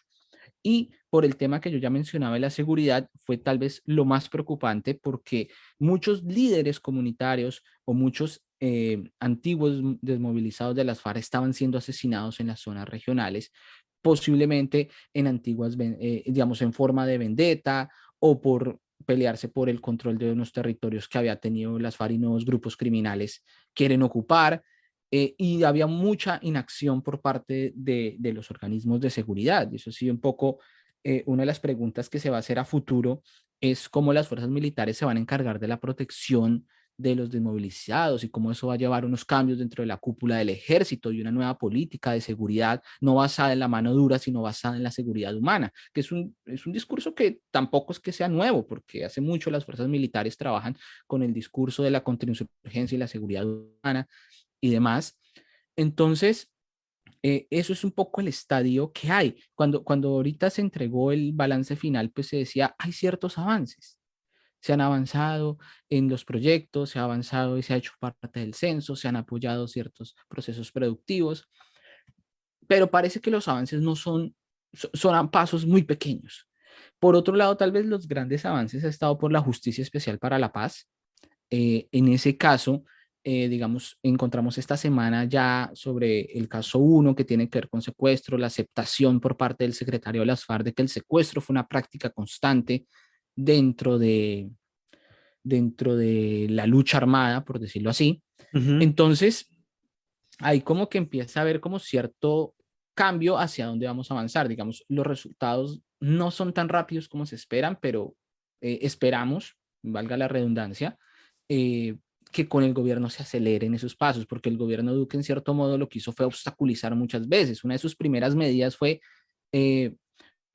Y por el tema que yo ya mencionaba de la seguridad, fue tal vez lo más preocupante, porque muchos líderes comunitarios o muchos antiguos desmovilizados de las FARC estaban siendo asesinados en las zonas regionales, posiblemente en antiguas, digamos, en forma de vendetta o por pelearse por el control de unos territorios que había tenido las FARC y nuevos grupos criminales quieren ocupar. Y había mucha inacción por parte de los organismos de seguridad. Y eso sí, un poco una de las preguntas que se va a hacer a futuro es cómo las fuerzas militares se van a encargar de la protección de los desmovilizados y cómo eso va a llevar unos cambios dentro de la cúpula del ejército y una nueva política de seguridad no basada en la mano dura, sino basada en la seguridad humana, que es un discurso que tampoco es que sea nuevo, porque hace mucho las fuerzas militares trabajan con el discurso de la contrainsurgencia y la seguridad humana y demás. Entonces, eso es un poco el estadio que hay. Cuando ahorita se entregó el balance final, pues se decía, hay ciertos avances. Se han avanzado en los proyectos, se ha avanzado y se ha hecho parte del censo, se han apoyado ciertos procesos productivos, pero parece que los avances no son a pasos muy pequeños. Por otro lado, tal vez los grandes avances ha estado por la Justicia Especial para la Paz. En ese caso, digamos, encontramos esta semana ya sobre el caso 1 que tiene que ver con secuestro, la aceptación por parte del secretario de las FARC de que el secuestro fue una práctica constante dentro de, dentro de la lucha armada, por decirlo así. Ujú. Entonces, ahí como que empieza a haber como cierto cambio hacia dónde vamos a avanzar. Digamos, los resultados no son tan rápidos como se esperan, pero esperamos, valga la redundancia, eh, que con el gobierno se aceleren esos pasos, porque el gobierno Duque en cierto modo lo que hizo fue obstaculizar muchas veces. Una de sus primeras medidas fue eh,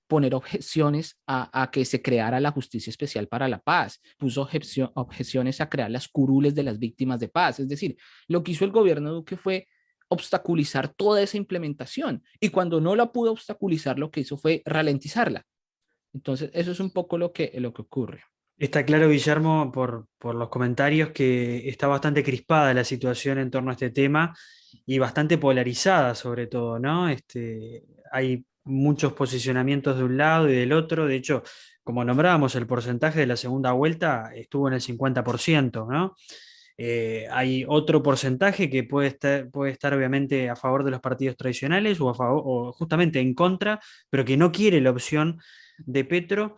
poner objeciones a que se creara la Justicia Especial para la Paz, puso objeciones a crear las curules de las víctimas de paz. Es decir, lo que hizo el gobierno Duque fue obstaculizar toda esa implementación, y cuando no la pudo obstaculizar, lo que hizo fue ralentizarla. Entonces, eso es un poco lo que ocurre. Está claro, Guillermo, por los comentarios, que está bastante crispada la situación en torno a este tema y bastante polarizada sobre todo, ¿no? Hay muchos posicionamientos de un lado y del otro. De hecho, como nombrábamos, el porcentaje de la segunda vuelta estuvo en el 50%, ¿no? Hay otro porcentaje que puede estar obviamente a favor de los partidos tradicionales o, a favor, o justamente en contra, pero que no quiere la opción de Petro.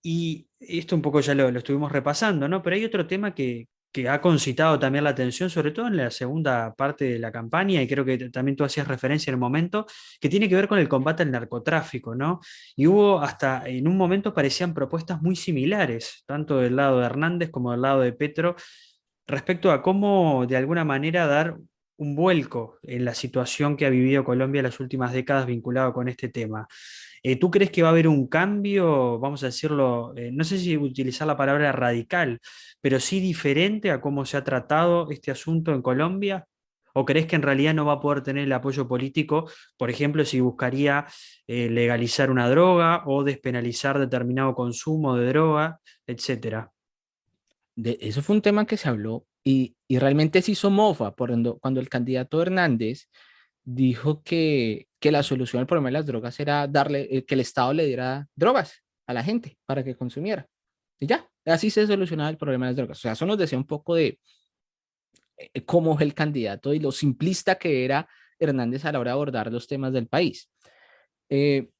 Y esto un poco ya lo estuvimos repasando, ¿no? Pero hay otro tema que ha concitado también la atención, sobre todo en la segunda parte de la campaña, y creo que también tú hacías referencia en el momento, que tiene que ver con el combate al narcotráfico, ¿no? Y hubo hasta, en un momento parecían propuestas muy similares, tanto del lado de Hernández como del lado de Petro, respecto a cómo de alguna manera dar un vuelco en la situación que ha vivido Colombia en las últimas décadas vinculado con este tema. ¿Tú crees que va a haber un cambio, vamos a decirlo, no sé si utilizar la palabra radical, pero sí diferente a cómo se ha tratado este asunto en Colombia? ¿O crees que en realidad no va a poder tener el apoyo político, por ejemplo, si buscaría legalizar una droga o despenalizar determinado consumo de droga, etcétera? Eso fue un tema que se habló y realmente se hizo mofa cuando el candidato Hernández dijo que la solución al problema de las drogas era que el Estado le diera drogas a la gente para que consumiera. Y ya, así se solucionaba el problema de las drogas. O sea, eso nos decía un poco de cómo es el candidato y lo simplista que era Hernández a la hora de abordar los temas del país. Eh,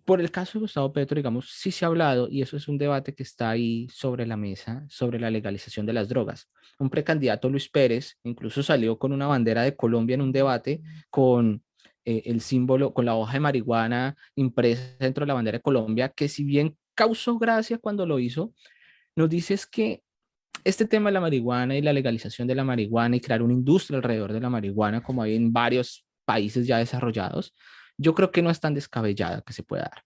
por el caso de Gustavo Petro, digamos, sí se ha hablado y eso es un debate que está ahí sobre la mesa, sobre la legalización de las drogas. Un precandidato, Luis Pérez, incluso salió con una bandera de Colombia en un debate con el símbolo, con la hoja de marihuana impresa dentro de la bandera de Colombia, que si bien causó gracia cuando lo hizo, nos dice es que este tema de la marihuana y la legalización de la marihuana y crear una industria alrededor de la marihuana, como hay en varios países ya desarrollados, yo creo que no es tan descabellada que se pueda dar.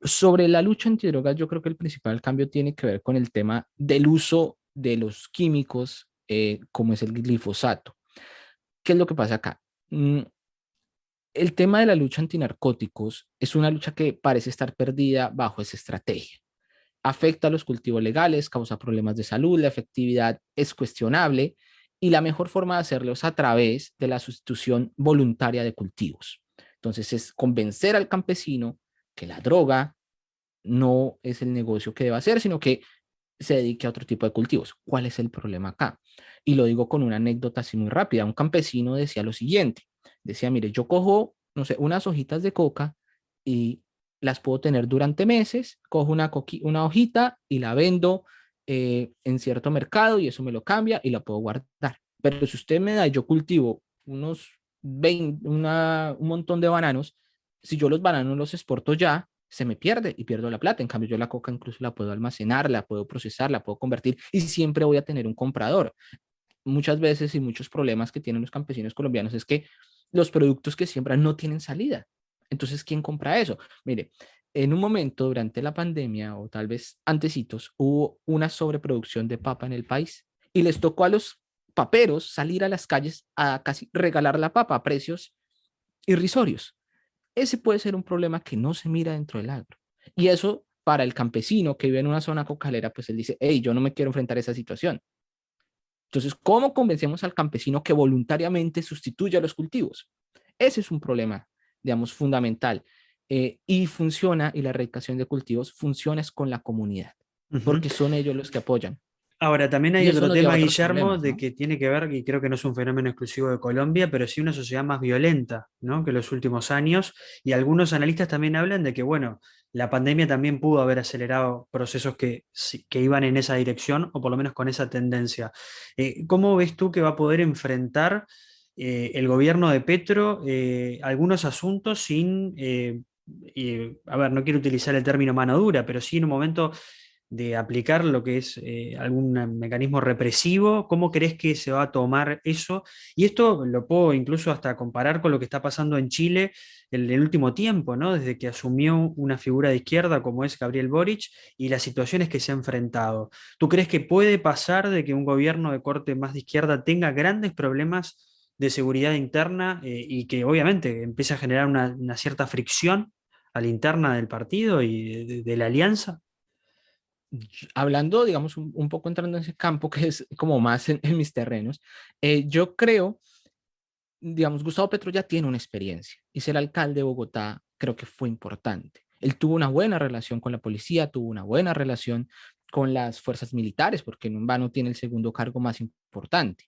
Sobre la lucha antidrogas, yo creo que el principal cambio tiene que ver con el tema del uso de los químicos, como es el glifosato. ¿Qué es lo que pasa acá? El tema de la lucha antinarcóticos es una lucha que parece estar perdida bajo esa estrategia. Afecta a los cultivos legales, causa problemas de salud, la efectividad es cuestionable y la mejor forma de hacerlo es a través de la sustitución voluntaria de cultivos. Entonces es convencer al campesino que la droga no es el negocio que debe hacer, sino que se dedique a otro tipo de cultivos. ¿Cuál es el problema acá? Y lo digo con una anécdota así muy rápida. Un campesino decía lo siguiente, decía, mire, yo cojo, no sé, unas hojitas de coca y las puedo tener durante meses, cojo una hojita y la vendo en cierto mercado y eso me lo cambia y la puedo guardar. Pero si usted me da, yo cultivo un montón de bananos, si yo los bananos los exporto ya, se me pierde y pierdo la plata. En cambio, yo la coca incluso la puedo almacenar, la puedo procesar, la puedo convertir y siempre voy a tener un comprador. Muchas veces y muchos problemas que tienen los campesinos colombianos es que los productos que siembran no tienen salida. Entonces, ¿quién compra eso? Mire, en un momento durante la pandemia o tal vez antecitos hubo una sobreproducción de papa en el país y les tocó a los paperos salir a las calles a casi regalar la papa a precios irrisorios. Ese puede ser un problema que no se mira dentro del agro. Y eso para el campesino que vive en una zona cocalera, pues él dice, hey, yo no me quiero enfrentar a esa situación. Entonces, ¿cómo convencemos al campesino que voluntariamente sustituya los cultivos? Ese es un problema, digamos, fundamental. Y funciona, y la erradicación de cultivos funciona es con la comunidad, Ujú. porque son ellos los que apoyan. Ahora, también hay Y eso otro nos lleva tema, a otros Guillermo, problemas, de ¿no? que tiene que ver, y creo que no es un fenómeno exclusivo de Colombia, pero sí una sociedad más violenta, ¿no? Que los últimos años. Y algunos analistas también hablan de que, bueno, la pandemia también pudo haber acelerado procesos que, que iban en esa dirección, o por lo menos con esa tendencia. ¿Cómo ves tú que va a poder enfrentar el gobierno de Petro algunos asuntos sin, a ver, no quiero utilizar el término mano dura, pero sí en un momento de aplicar lo que es algún mecanismo represivo? ¿Cómo crees que se va a tomar eso? Y esto lo puedo incluso hasta comparar con lo que está pasando en Chile en el último tiempo, ¿no? Desde que asumió una figura de izquierda como es Gabriel Boric y las situaciones que se ha enfrentado. ¿Tú crees que puede pasar de que un gobierno de corte más de izquierda tenga grandes problemas de seguridad interna y que obviamente empiece a generar una cierta fricción a la interna del partido y de la alianza? Hablando, digamos, un poco entrando en ese campo que es como más en mis terrenos, yo creo, digamos, Gustavo Petro ya tiene una experiencia y ser alcalde de Bogotá creo que fue importante. Él tuvo una buena relación con la policía, tuvo una buena relación con las fuerzas militares, porque en un vano tiene el segundo cargo más importante.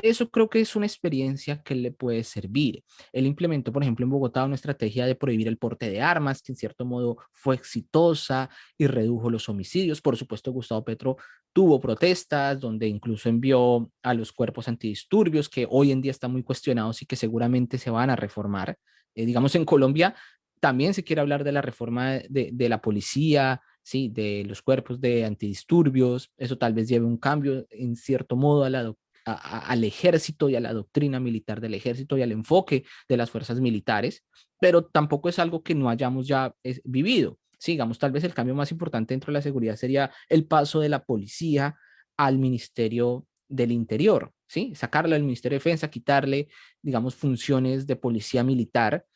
Eso creo que es una experiencia que le puede servir. Él implementó, por ejemplo, en Bogotá una estrategia de prohibir el porte de armas, que en cierto modo fue exitosa y redujo los homicidios. Por supuesto, Gustavo Petro tuvo protestas donde incluso envió a los cuerpos antidisturbios, que hoy en día están muy cuestionados y que seguramente se van a reformar. Digamos, en Colombia también se quiere hablar de la reforma de la policía, sí, de los cuerpos de antidisturbios. Eso tal vez lleve un cambio en cierto modo al ejército y a la doctrina militar del ejército y al enfoque de las fuerzas militares, pero tampoco es algo que no hayamos ya vivido. Sigamos, tal vez el cambio más importante dentro de la seguridad sería el paso de la policía al Ministerio del Interior, ¿sí? Sacarle al Ministerio de Defensa, quitarle, digamos, funciones de policía militar,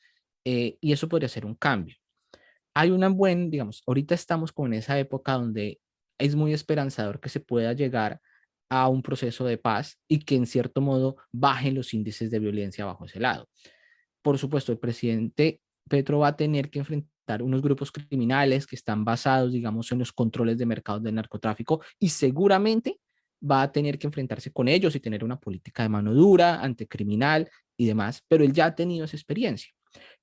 y eso podría ser un cambio. Hay una buena, digamos, ahorita estamos como en esa época donde es muy esperanzador que se pueda llegar a un proceso de paz y que en cierto modo bajen los índices de violencia bajo ese lado. Por supuesto, el presidente Petro va a tener que enfrentar unos grupos criminales que están basados, digamos, en los controles de mercados del narcotráfico y seguramente va a tener que enfrentarse con ellos y tener una política de mano dura, anticriminal y demás, pero él ya ha tenido esa experiencia.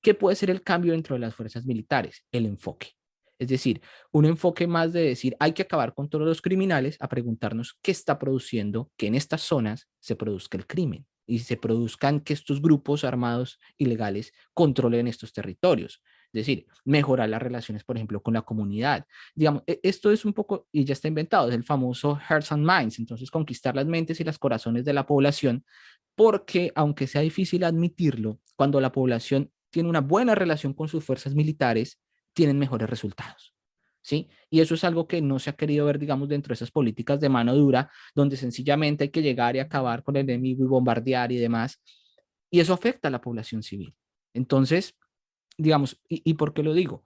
¿Qué puede ser el cambio dentro de las fuerzas militares? El enfoque. Es decir, un enfoque más de decir hay que acabar con todos los criminales a preguntarnos qué está produciendo que en estas zonas se produzca el crimen y se produzcan que estos grupos armados ilegales controlen estos territorios. Es decir, mejorar las relaciones, por ejemplo, con la comunidad. Digamos, esto es un poco, y ya está inventado, es el famoso Hearts and Minds, entonces conquistar las mentes y los corazones de la población, porque aunque sea difícil admitirlo, cuando la población tiene una buena relación con sus fuerzas militares, tienen mejores resultados. ¿Sí? Y eso es algo que no se ha querido ver, digamos, dentro de esas políticas de mano dura, donde sencillamente hay que llegar y acabar con el enemigo y bombardear y demás. Y eso afecta a la población civil. Entonces, digamos, ¿y por qué lo digo?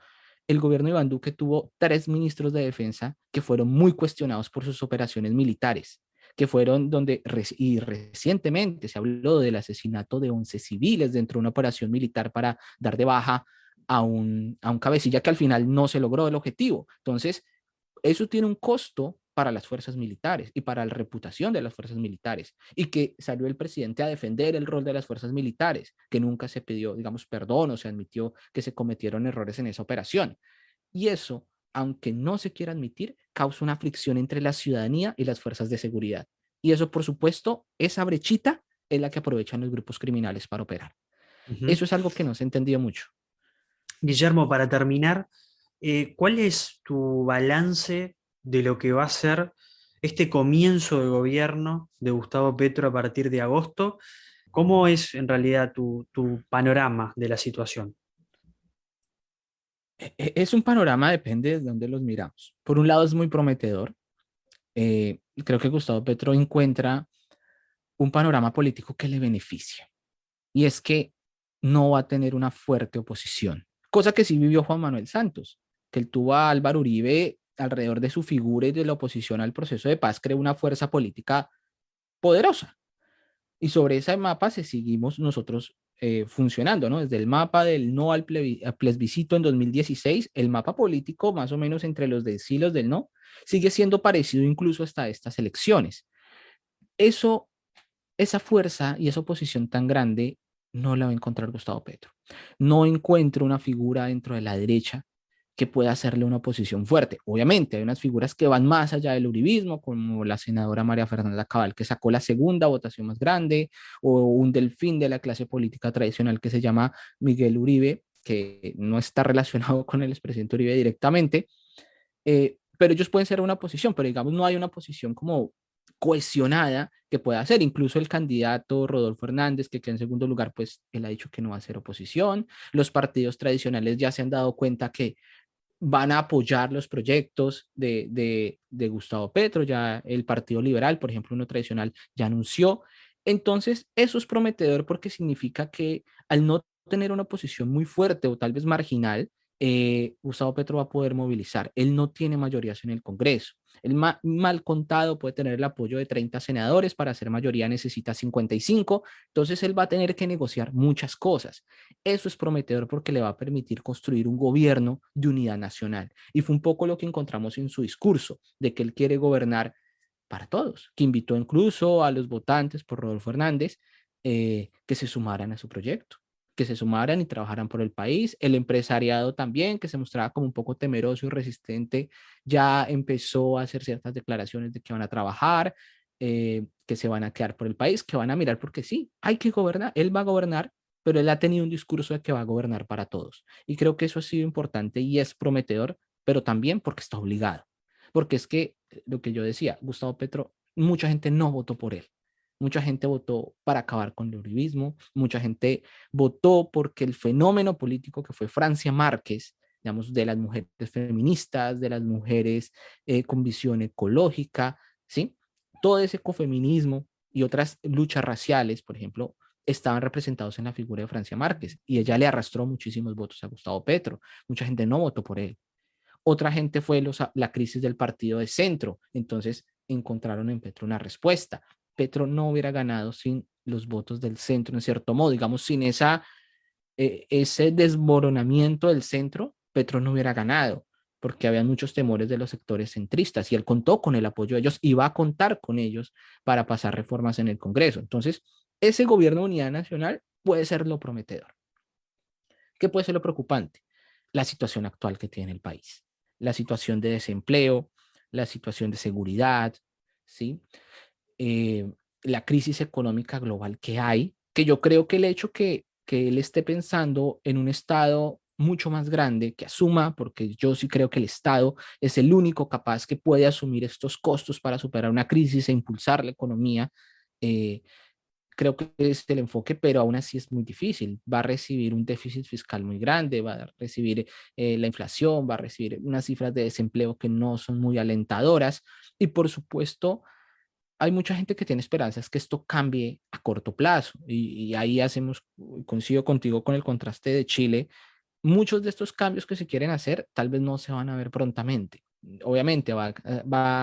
El gobierno de Iván Duque tuvo 3 ministros de defensa que fueron muy cuestionados por sus operaciones militares, que fueron donde, y recientemente se habló del asesinato de 11 civiles dentro de una operación militar para dar de baja a un cabecilla que al final no se logró el objetivo. Entonces, eso tiene un costo para las fuerzas militares y para la reputación de las fuerzas militares, y que salió el presidente a defender el rol de las fuerzas militares, que nunca se pidió, digamos, perdón o se admitió que se cometieron errores en esa operación. Y eso, aunque no se quiera admitir, causa una fricción entre la ciudadanía y las fuerzas de seguridad. Y eso, por supuesto, esa brechita es la que aprovechan los grupos criminales para operar. Ujú. Eso es algo que no se ha entendido mucho. Guillermo, para terminar, ¿cuál es tu balance de lo que va a ser este comienzo de gobierno de Gustavo Petro a partir de agosto? ¿Cómo es en realidad tu panorama de la situación? Es un panorama, depende de dónde los miramos. Por un lado es muy prometedor. Creo que Gustavo Petro encuentra un panorama político que le beneficia. Y es que no va a tener una fuerte oposición, cosa que sí vivió Juan Manuel Santos, que él tuvo a Álvaro Uribe alrededor de su figura y de la oposición al proceso de paz, creó una fuerza política poderosa. Y sobre ese mapa se seguimos nosotros funcionando, ¿no? Desde el mapa del no al plebiscito en 2016, el mapa político más o menos entre los del sí y los del no, sigue siendo parecido incluso hasta estas elecciones. Eso, esa fuerza y esa oposición tan grande no la va a encontrar Gustavo Petro. No encuentro una figura dentro de la derecha que pueda hacerle una oposición fuerte. Obviamente, hay unas figuras que van más allá del uribismo, como la senadora María Fernanda Cabal, que sacó la segunda votación más grande, o un delfín de la clase política tradicional que se llama Miguel Uribe, que no está relacionado con el expresidente Uribe directamente, pero ellos pueden ser una oposición, pero digamos no hay una posición como cohesionada que pueda hacer. Incluso el candidato Rodolfo Hernández, que queda en segundo lugar, pues él ha dicho que no va a ser oposición. Los partidos tradicionales ya se han dado cuenta que van a apoyar los proyectos de Gustavo Petro, ya el Partido Liberal, por ejemplo, uno tradicional, ya anunció. Entonces, eso es prometedor porque significa que al no tener una posición muy fuerte o tal vez marginal, Gustavo Petro va a poder movilizar. Él no tiene mayorías en el Congreso. El mal contado puede tener el apoyo de 30 senadores, para hacer mayoría necesita 55, entonces él va a tener que negociar muchas cosas. Eso es prometedor porque le va a permitir construir un gobierno de unidad nacional. Y fue un poco lo que encontramos en su discurso, de que él quiere gobernar para todos, que invitó incluso a los votantes por Rodolfo Hernández que se sumaran a su proyecto, que se sumaran y trabajaran por el país. El empresariado también, que se mostraba como un poco temeroso y resistente, ya empezó a hacer ciertas declaraciones de que van a trabajar, que se van a quedar por el país, que van a mirar porque sí, hay que gobernar, él va a gobernar, pero él ha tenido un discurso de que va a gobernar para todos. Y creo que eso ha sido importante y es prometedor, pero también porque está obligado. Porque es que lo que yo decía, Gustavo Petro, mucha gente no votó por él. Mucha gente votó para acabar con el uribismo, mucha gente votó porque el fenómeno político que fue Francia Márquez, digamos, de las mujeres feministas, de las mujeres con visión ecológica, ¿sí? Todo ese ecofeminismo y otras luchas raciales, por ejemplo, estaban representados en la figura de Francia Márquez y ella le arrastró muchísimos votos a Gustavo Petro. Mucha gente no votó por él. Otra gente fue la crisis del partido de centro. Entonces encontraron en Petro una respuesta. Petro no hubiera ganado sin los votos del centro, en cierto modo, digamos, sin ese desmoronamiento del centro, Petro no hubiera ganado, porque había muchos temores de los sectores centristas y él contó con el apoyo de ellos y va a contar con ellos para pasar reformas en el Congreso. Entonces, ese gobierno de unidad nacional puede ser lo prometedor. ¿Qué puede ser lo preocupante? La situación actual que tiene el país, la situación de desempleo, la situación de seguridad, ¿sí? Eh, la crisis económica global que hay, que yo creo que el hecho que él esté pensando en un Estado mucho más grande, que asuma, porque yo sí creo que el Estado es el único capaz que puede asumir estos costos para superar una crisis e impulsar la economía, eh, creo que es el enfoque, pero aún así es muy difícil. Va a recibir un déficit fiscal muy grande, va a recibir la inflación, va a recibir unas cifras de desempleo que no son muy alentadoras y por supuesto hay mucha gente que tiene esperanzas que esto cambie a corto plazo y ahí hacemos, coincido contigo con el contraste de Chile, muchos de estos cambios que se quieren hacer tal vez no se van a ver prontamente. Obviamente va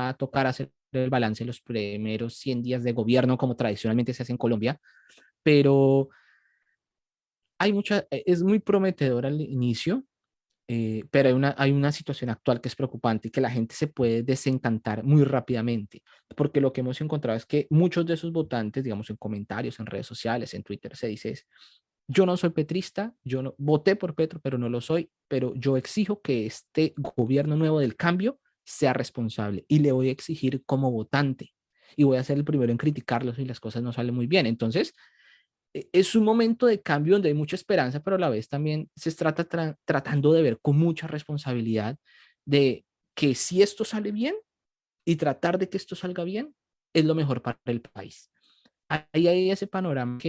a tocar hacer el balance en los primeros 100 días de gobierno como tradicionalmente se hace en Colombia, pero es muy prometedor al inicio, pero hay una situación actual que es preocupante y que la gente se puede desencantar muy rápidamente, porque lo que hemos encontrado es que muchos de esos votantes, digamos en comentarios, en redes sociales, en Twitter, se dice, yo no soy petrista, yo no voté por Petro, pero no lo soy, pero yo exijo que este gobierno nuevo del cambio sea responsable y le voy a exigir como votante y voy a ser el primero en criticarlo si las cosas no salen muy bien. Entonces, es un momento de cambio donde hay mucha esperanza, pero a la vez también se trata tratando de ver con mucha responsabilidad de que si esto sale bien y tratar de que esto salga bien es lo mejor para el país. Ahí hay ese panorama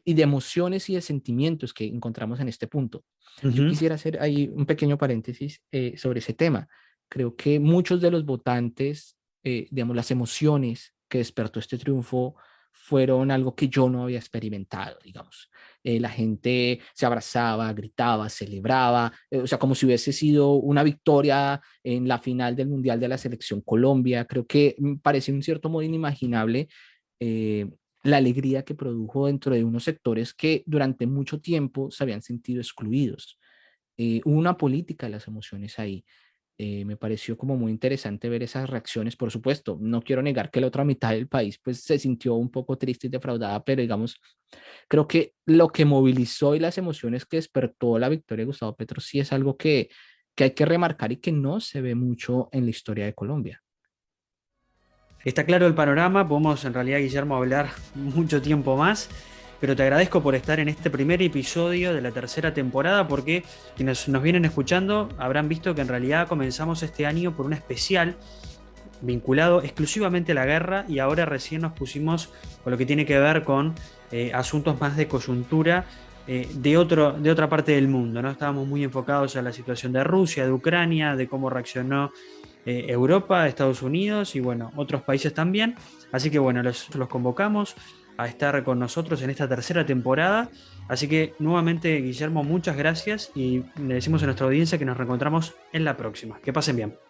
y de emociones y de sentimientos que encontramos en este punto. Yo quisiera hacer ahí un pequeño paréntesis sobre ese tema. Creo que muchos de los votantes, digamos, las emociones que despertó este triunfo fueron algo que yo no había experimentado, digamos. La gente se abrazaba, gritaba, celebraba, o sea, como si hubiese sido una victoria en la final del Mundial de la Selección Colombia. Creo que parece un cierto modo inimaginable eh, la alegría que produjo dentro de unos sectores que durante mucho tiempo se habían sentido excluidos. Hubo una política de las emociones ahí. Me pareció como muy interesante ver esas reacciones. Por supuesto, no quiero negar que la otra mitad del país pues se sintió un poco triste y defraudada, pero digamos, creo que lo que movilizó y las emociones que despertó la victoria de Gustavo Petro sí es algo que hay que remarcar y que no se ve mucho en la historia de Colombia. Está claro el panorama, podemos en realidad, Guillermo, hablar mucho tiempo más, pero te agradezco por estar en este primer episodio de la tercera temporada, porque quienes nos vienen escuchando habrán visto que en realidad comenzamos este año por un especial vinculado exclusivamente a la guerra y ahora recién nos pusimos con lo que tiene que ver con asuntos más de coyuntura de otra parte del mundo, ¿no? Estábamos muy enfocados a la situación de Rusia, de Ucrania, de cómo reaccionó Europa, Estados Unidos y bueno, otros países también. Así que bueno, los convocamos a estar con nosotros en esta tercera temporada. Así que nuevamente, Guillermo, muchas gracias y le decimos a nuestra audiencia que nos reencontramos en la próxima. Que pasen bien.